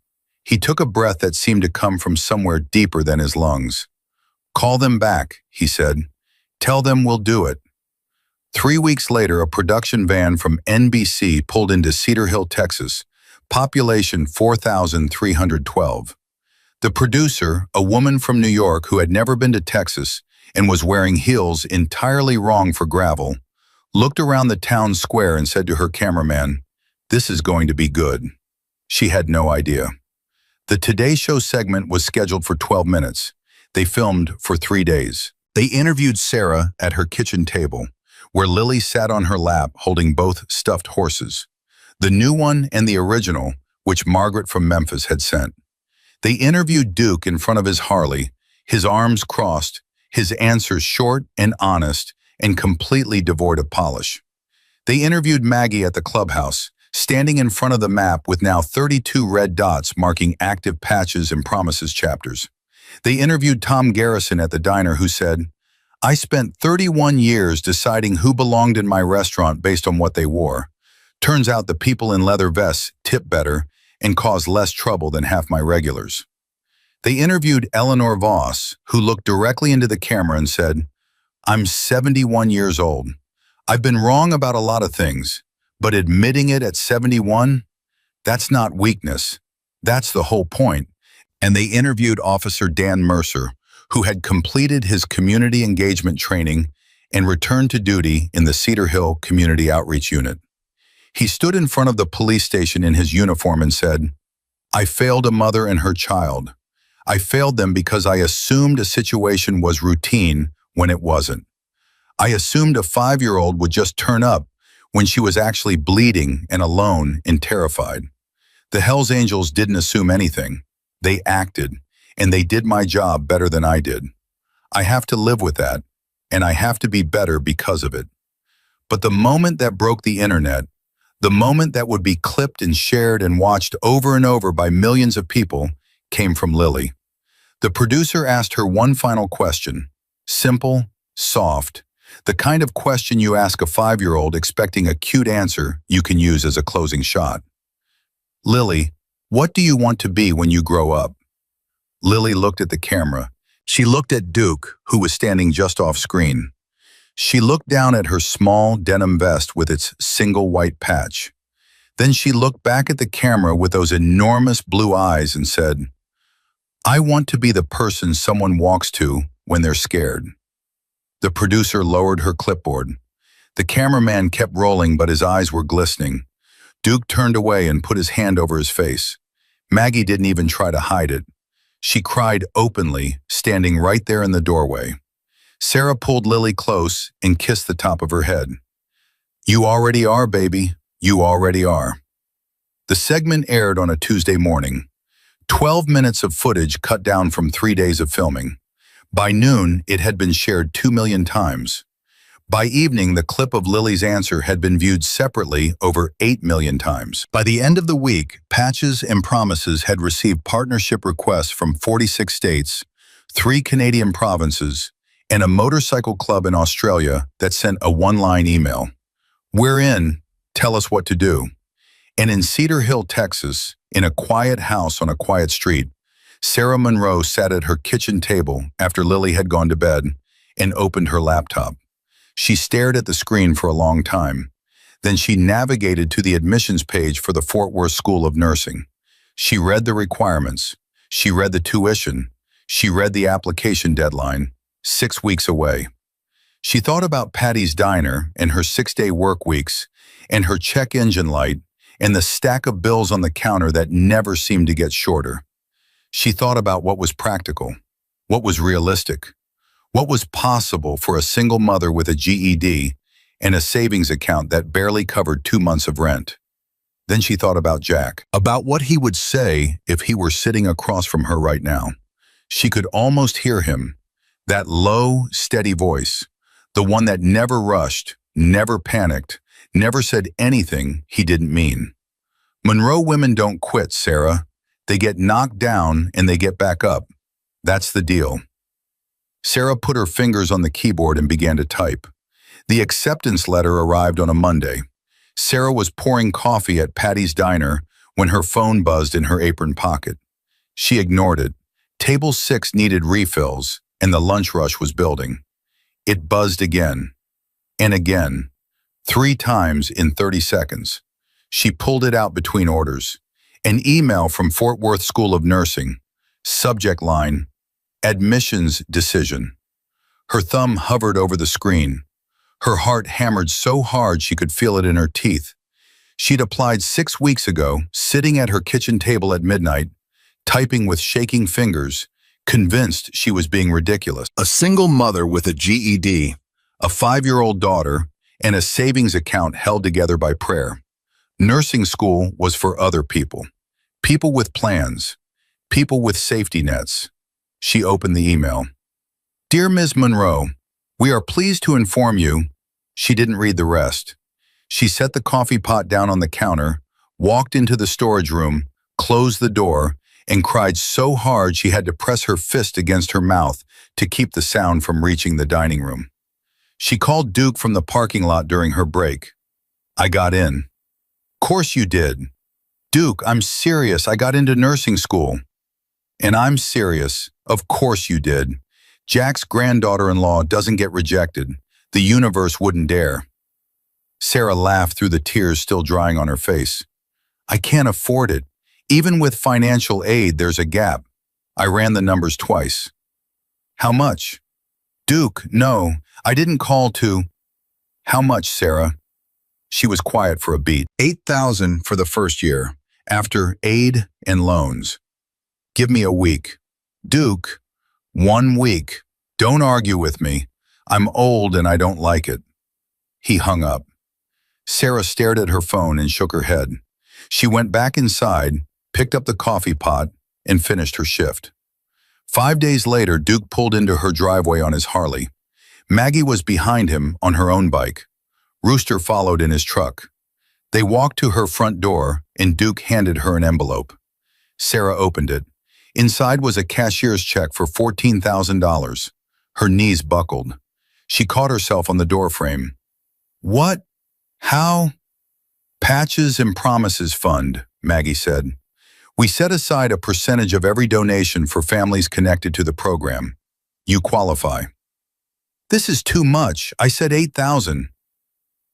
He took a breath that seemed to come from somewhere deeper than his lungs. Call them back, he said. Tell them we'll do it. 3 weeks later, a production van from NBC pulled into Cedar Hill, Texas, population 4,312. The producer, a woman from New York who had never been to Texas and was wearing heels entirely wrong for gravel, looked around the town square and said to her cameraman, "This is going to be good." She had no idea. The Today Show segment was scheduled for 12 minutes. They filmed for 3 days. They interviewed Sarah at her kitchen table, where Lily sat on her lap holding both stuffed horses, the new one and the original, which Margaret from Memphis had sent. They interviewed Duke in front of his Harley, his arms crossed, his answers short and honest and completely devoid of polish. They interviewed Maggie at the clubhouse, standing in front of the map with now 32 red dots marking active patches and promises chapters. They interviewed Tom Garrison at the diner, who said, "I spent 31 years deciding who belonged in my restaurant based on what they wore. Turns out the people in leather vests tip better and cause less trouble than half my regulars." They interviewed Eleanor Voss, who looked directly into the camera and said, "I'm 71 years old. I've been wrong about a lot of things, but admitting it at 71, that's not weakness. That's the whole point." And they interviewed Officer Dan Mercer, who had completed his community engagement training and returned to duty in the Cedar Hill Community Outreach Unit. He stood in front of the police station in his uniform and said, "I failed a mother and her child. I failed them because I assumed a situation was routine when it wasn't. I assumed a 5-year-old would just turn up when she was actually bleeding and alone and terrified. The Hells Angels didn't assume anything. They acted, and they did my job better than I did. I have to live with that, and I have to be better because of it." But the moment that broke the internet, the moment that would be clipped and shared and watched over and over by millions of people, came from Lily. The producer asked her one final question, simple, soft, the kind of question you ask a 5-year-old expecting a cute answer you can use as a closing shot. "Lily, what do you want to be when you grow up?" Lily looked at the camera, She looked at Duke, who was standing just off screen. She looked down at her small denim vest with its single white patch. Then she looked back at the camera with those enormous blue eyes and said, "I want to be the person someone walks to when they're scared." The producer lowered her clipboard. The cameraman kept rolling, but his eyes were glistening. Duke turned away and put his hand over his face. Maggie didn't even try to hide it. She cried openly, standing right there in the doorway. Sarah pulled Lily close and kissed the top of her head. "You already are, baby. You already are." The segment aired on a Tuesday morning. 12 minutes of footage cut down from 3 days of filming. By noon, it had been shared 2 million times. By evening, the clip of Lily's answer had been viewed separately over 8 million times. By the end of the week, Patches and Promises had received partnership requests from 46 states, 3 Canadian provinces, and a motorcycle club in Australia that sent a one-line email. "We're in, tell us what to do." And in Cedar Hill, Texas, in a quiet house on a quiet street, Sarah Monroe sat at her kitchen table after Lily had gone to bed and opened her laptop. She stared at the screen for a long time. Then she navigated to the admissions page for the Fort Worth School of Nursing. She read the requirements. She read the tuition. She read the application deadline, 6 weeks away. She thought about Patty's Diner and her 6-day work weeks and her check engine light and the stack of bills on the counter that never seemed to get shorter. She thought about what was practical, what was realistic, what was possible for a single mother with a GED and a savings account that barely covered 2 months of rent. Then she thought about Jack, about what he would say if he were sitting across from her right now. She could almost hear him, that low, steady voice, the one that never rushed, never panicked, never said anything he didn't mean. "Monroe women don't quit, Sarah. They get knocked down and they get back up. That's the deal." Sarah put her fingers on the keyboard and began to type. The acceptance letter arrived on a Monday. Sarah was pouring coffee at Patty's Diner when her phone buzzed in her apron pocket. She ignored it. Table 6 needed refills, and the lunch rush was building. It buzzed again, and again, 3 times in 30 seconds. She pulled it out between orders. An email from Fort Worth School of Nursing. Subject line, "Admissions decision." Her thumb hovered over the screen. Her heart hammered so hard she could feel it in her teeth. She'd applied 6 weeks ago, sitting at her kitchen table at midnight, typing with shaking fingers, convinced she was being ridiculous. A single mother with a GED, a 5-year-old daughter, and a savings account held together by prayer. Nursing school was for other people. People with plans. People with safety nets. She opened the email. "Dear Ms. Monroe, we are pleased to inform you." She didn't read the rest. She set the coffee pot down on the counter, walked into the storage room, closed the door, and cried so hard she had to press her fist against her mouth to keep the sound from reaching the dining room. She called Duke from the parking lot during her break. "I got in." "Course you did." "Duke, I'm serious. I got into nursing school." "And I'm serious. Of course you did. Jack's granddaughter-in-law doesn't get rejected. The universe wouldn't dare." Sarah laughed through the tears still drying on her face. "I can't afford it. Even with financial aid, there's a gap. I ran the numbers twice." "How much?" "Duke, no, I didn't call to—" "How much, Sarah?" She was quiet for a beat. $8,000 for the first year, after aid and loans. "Give me a week." "Duke, 1 week. Don't argue with me. I'm old and I don't like it." He hung up. Sarah stared at her phone and shook her head. She went back inside, picked up the coffee pot, and finished her shift. 5 days later, Duke pulled into her driveway on his Harley. Maggie was behind him on her own bike. Rooster followed in his truck. They walked to her front door, and Duke handed her an envelope. Sarah opened it. Inside was a cashier's check for $14,000. Her knees buckled. She caught herself on the doorframe. "What? How?" "Patches and Promises Fund," Maggie said. "We set aside a percentage of every donation for families connected to the program. You qualify. This is too much. I said 8,000.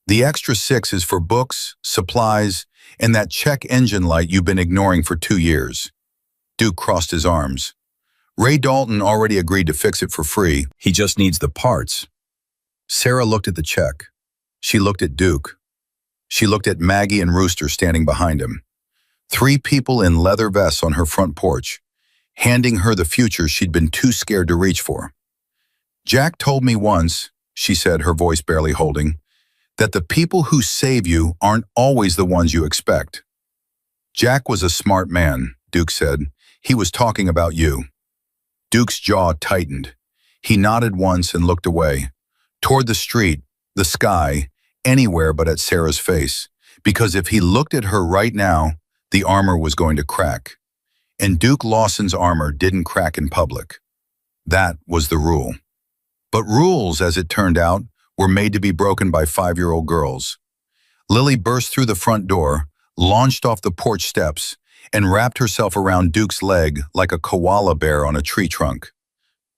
The extra 6 is for books, supplies, and that check engine light you've been ignoring for 2 years. Duke crossed his arms. Ray Dalton already agreed to fix it for free. He just needs the parts. Sarah looked at the check. She looked at Duke. She looked at Maggie and Rooster standing behind him. 3 people in leather vests on her front porch, handing her the future she'd been too scared to reach for. Jack told me once, she said, her voice barely holding, that the people who save you aren't always the ones you expect. Jack was a smart man, Duke said. He was talking about you. Duke's jaw tightened. He nodded once and looked away, toward the street, the sky, anywhere but at Sarah's face, because if he looked at her right now, the armor was going to crack. And Duke Lawson's armor didn't crack in public. That was the rule. But rules, as it turned out, were made to be broken by 5-year-old girls. Lily burst through the front door, launched off the porch steps, and wrapped herself around Duke's leg like a koala bear on a tree trunk.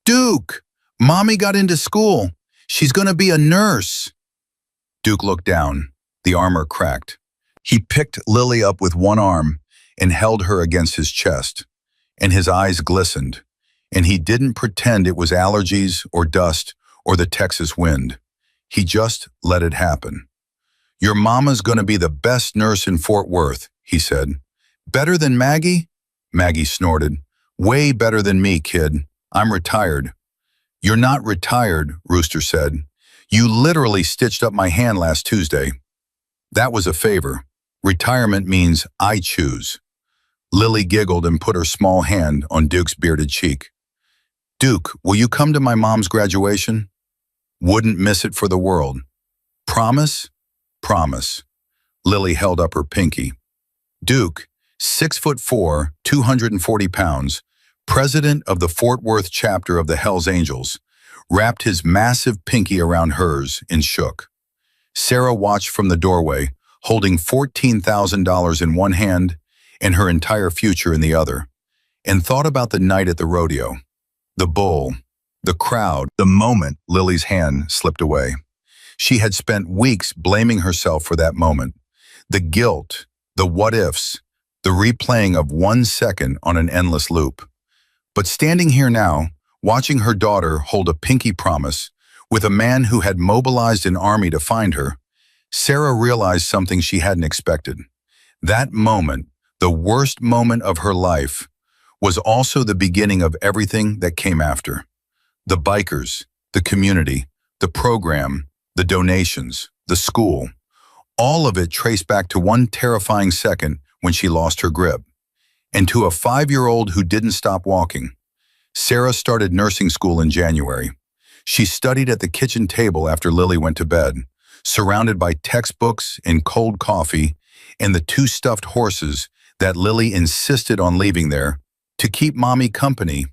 "Duke! Mommy got into school. She's gonna be a nurse." Duke looked down. The armor cracked. He picked Lily up with one arm and held her against his chest, and his eyes glistened, and he didn't pretend it was allergies or dust or the Texas wind. He just let it happen. "Your mama's gonna be the best nurse in Fort Worth," he said. "Better than Maggie?" Maggie snorted. "Way better than me, kid. I'm retired." "You're not retired," Rooster said. "You literally stitched up my hand last Tuesday." "That was a favor. Retirement means I choose." Lily giggled and put her small hand on Duke's bearded cheek. "Duke, will you come to my mom's graduation?" "Wouldn't miss it for the world." "Promise?" "Promise." Lily held up her pinky. Duke, 6'4", 240 pounds, president of the Fort Worth chapter of the Hells Angels, wrapped his massive pinky around hers and shook. Sarah watched from the doorway, holding $14,000 in one hand and her entire future in the other, and thought about the night at the rodeo, the bull, the crowd, the moment Lily's hand slipped away. She had spent weeks blaming herself for that moment. The guilt, the what-ifs, the replaying of 1 second on an endless loop. But standing here now, watching her daughter hold a pinky promise with a man who had mobilized an army to find her, Sarah realized something she hadn't expected. That moment, the worst moment of her life, was also the beginning of everything that came after. The bikers, the community, the program, the donations, the school, all of it traced back to one terrifying second when she lost her grip. And to a 5-year-old who didn't stop walking. Sarah started nursing school in January. She studied at the kitchen table after Lily went to bed, surrounded by textbooks and cold coffee and the 2 stuffed horses that Lily insisted on leaving there to keep mommy company.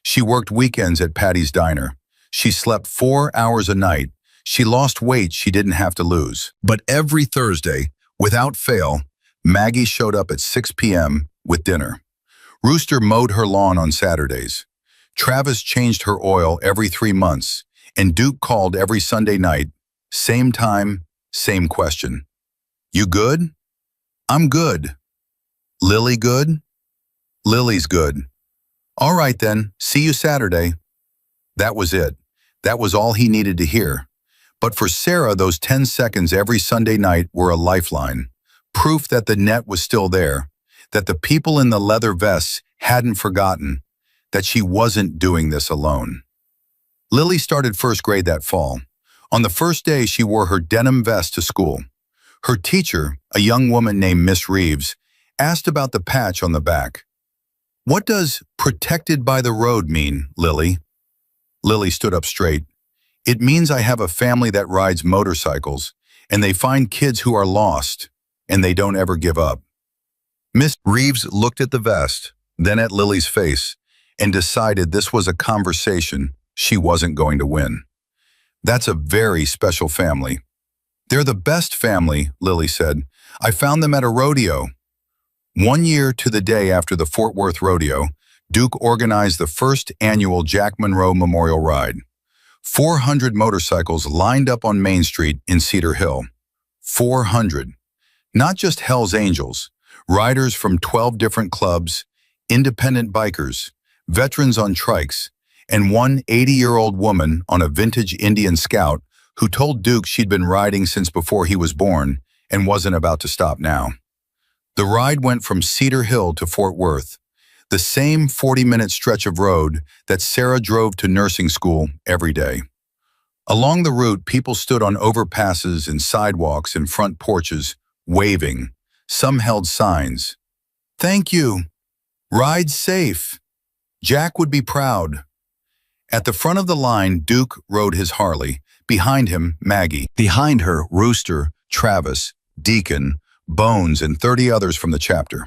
She worked weekends at Patty's Diner. She slept 4 hours a night. She lost weight she didn't have to lose. But every Thursday, without fail, Maggie showed up at 6 p.m. with dinner. Rooster mowed her lawn on Saturdays. Travis changed her oil every 3 months, and Duke called every Sunday night. Same time, same question. "You good?" "I'm good." "Lily good?" "Lily's good." "All right then, see you Saturday." That was it. That was all he needed to hear. But for Sarah, those 10 seconds every Sunday night were a lifeline. Proof that the net was still there, that the people in the leather vests hadn't forgotten, that she wasn't doing this alone. Lily started first grade that fall. On the first day, she wore her denim vest to school. Her teacher, a young woman named Miss Reeves, asked about the patch on the back. "What does 'protected by the road' mean, Lily?" Lily stood up straight. "It means I have a family that rides motorcycles, and they find kids who are lost, and they don't ever give up." Miss Reeves looked at the vest, then at Lily's face, and decided this was a conversation she wasn't going to win. "That's a very special family." "They're the best family," Lily said. "I found them at a rodeo." 1 year to the day after the Fort Worth rodeo, Duke organized the first annual Jack Monroe Memorial Ride. 400 motorcycles lined up on Main Street in Cedar Hill. 400. Not just Hell's Angels, riders from 12 different clubs, independent bikers, veterans on trikes, and one 80-year-old woman on a vintage Indian Scout who told Duke she'd been riding since before he was born and wasn't about to stop now. The ride went from Cedar Hill to Fort Worth, the same 40-minute stretch of road that Sarah drove to nursing school every day. Along the route, people stood on overpasses and sidewalks and front porches, waving. Some held signs. "Thank you. Ride safe. Jack would be proud." At the front of the line, Duke rode his Harley. Behind him, Maggie. Behind her, Rooster, Travis, Deacon, Bones, and 30 others from the chapter.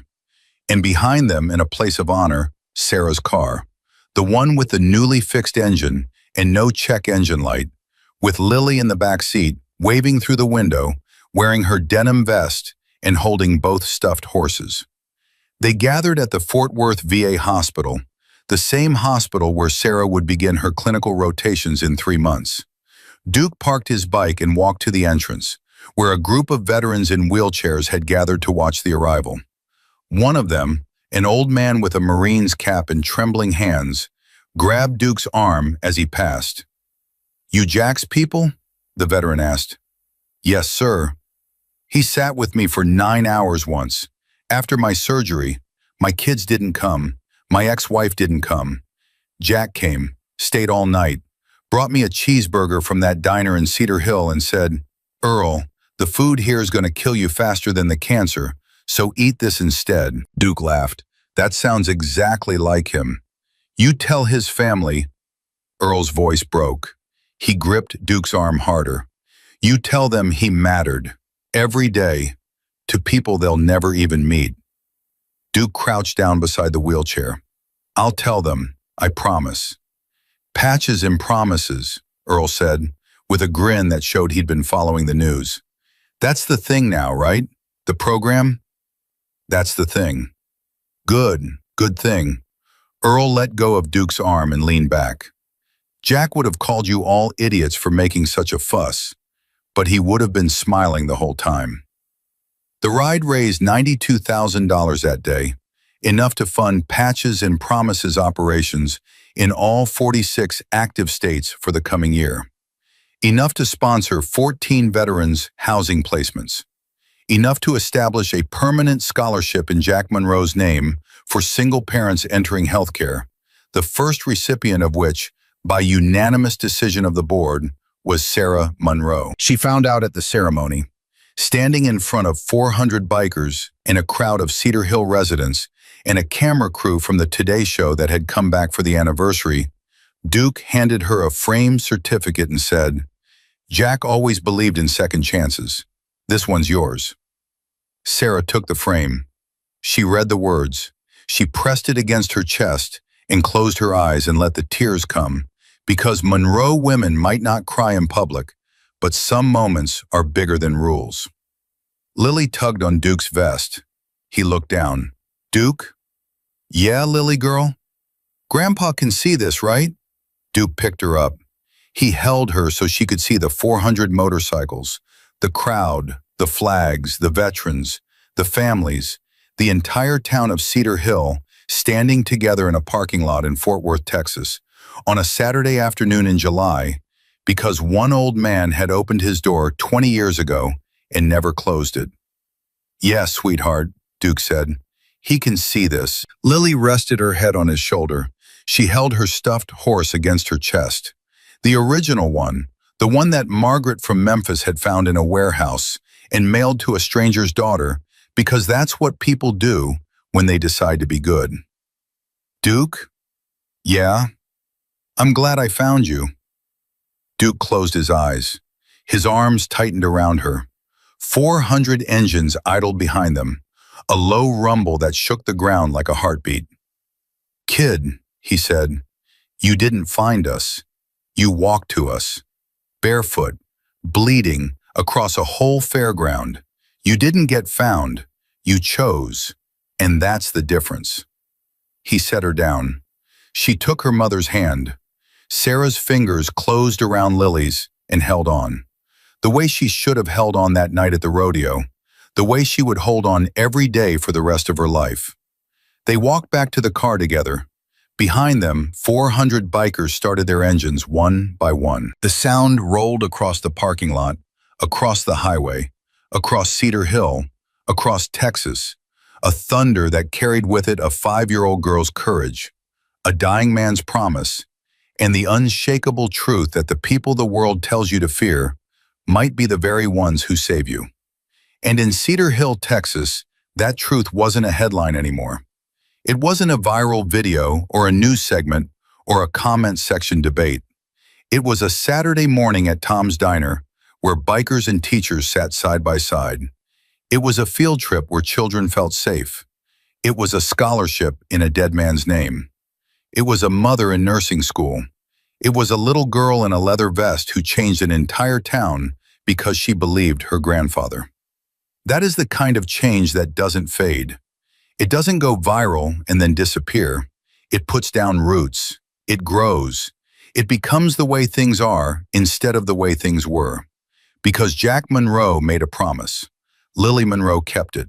And behind them, in a place of honor, Sarah's car. The one with the newly fixed engine and no check engine light, with Lily in the back seat, waving through the window, wearing her denim vest and holding both stuffed horses. They gathered at the Fort Worth VA hospital, the same hospital where Sarah would begin her clinical rotations in 3 months. Duke parked his bike and walked to the entrance, where a group of veterans in wheelchairs had gathered to watch the arrival. One of them, an old man with a Marine's cap and trembling hands, grabbed Duke's arm as he passed. "You Jack's people?" the veteran asked. "Yes, sir. He sat with me for 9 hours once. After my surgery, my kids didn't come. My ex-wife didn't come. Jack came, stayed all night, brought me a cheeseburger from that diner in Cedar Hill and said, 'Earl, the food here is going to kill you faster than the cancer, so eat this instead.'" Duke laughed. "That sounds exactly like him. You tell his family." Earl's voice broke. He gripped Duke's arm harder. "You tell them he mattered, every day, to people they'll never even meet." Duke crouched down beside the wheelchair. "I'll tell them, I promise." "Patches and promises," Earl said, with a grin that showed he'd been following the news. "That's the thing now, right? The program?" "That's the thing." Good thing." Earl let go of Duke's arm and leaned back. "Jack would have called you all idiots for making such a fuss, but he would have been smiling the whole time." The ride raised $92,000 that day, enough to fund Patches and Promises operations in all 46 active states for the coming year. Enough to sponsor 14 veterans' housing placements. Enough to establish a permanent scholarship in Jack Monroe's name for single parents entering healthcare, the first recipient of which, by unanimous decision of the board, was Sarah Monroe. She found out at the ceremony. Standing in front of 400 bikers and a crowd of Cedar Hill residents and a camera crew from the Today Show that had come back for the anniversary, Duke handed her a framed certificate and said, "Jack always believed in second chances. This one's yours." Sarah took the frame. She read the words. She pressed it against her chest and closed her eyes and let the tears come, because Monroe women might not cry in public, but some moments are bigger than rules. Lily tugged on Duke's vest. He looked down. "Duke?" "Yeah, Lily girl? Grandpa can see this, right?" Duke picked her up. He held her so she could see the 400 motorcycles, the crowd, the flags, the veterans, the families, the entire town of Cedar Hill standing together in a parking lot in Fort Worth, Texas, on a Saturday afternoon in July, because one old man had opened his door 20 years ago and never closed it. "Yes, sweetheart," Duke said. "He can see this." Lily rested her head on his shoulder. She held her stuffed horse against her chest. The original one, the one that Margaret from Memphis had found in a warehouse and mailed to a stranger's daughter, because that's what people do when they decide to be good. "Duke?" "Yeah? I'm glad I found you." Duke closed his eyes. His arms tightened around her. 400 engines idled behind them, a low rumble that shook the ground like a heartbeat. "Kid," he said, "you didn't find us. You walked to us. Barefoot, bleeding, across a whole fairground. You didn't get found. You chose. And that's the difference." He set her down. She took her mother's hand. Sarah's fingers closed around Lily's and held on. The way she should have held on that night at the rodeo. The way she would hold on every day for the rest of her life. They walked back to the car together. Behind them, 400 bikers started their engines one by one. The sound rolled across the parking lot, across the highway, across Cedar Hill, across Texas, a thunder that carried with it a 5-year-old girl's courage, a dying man's promise, and the unshakable truth that the people the world tells you to fear might be the very ones who save you. And in Cedar Hill, Texas, that truth wasn't a headline anymore. It wasn't a viral video or a news segment or a comment section debate. It was a Saturday morning at Tom's Diner where bikers and teachers sat side by side. It was a field trip where children felt safe. It was a scholarship in a dead man's name. It was a mother in nursing school. It was a little girl in a leather vest who changed an entire town because she believed her grandfather. That is the kind of change that doesn't fade. It doesn't go viral and then disappear. It puts down roots. It grows. It becomes the way things are instead of the way things were. Because Jack Monroe made a promise. Lily Monroe kept it.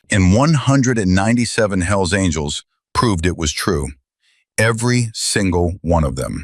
And 197 Hells Angels proved it was true. Every single one of them.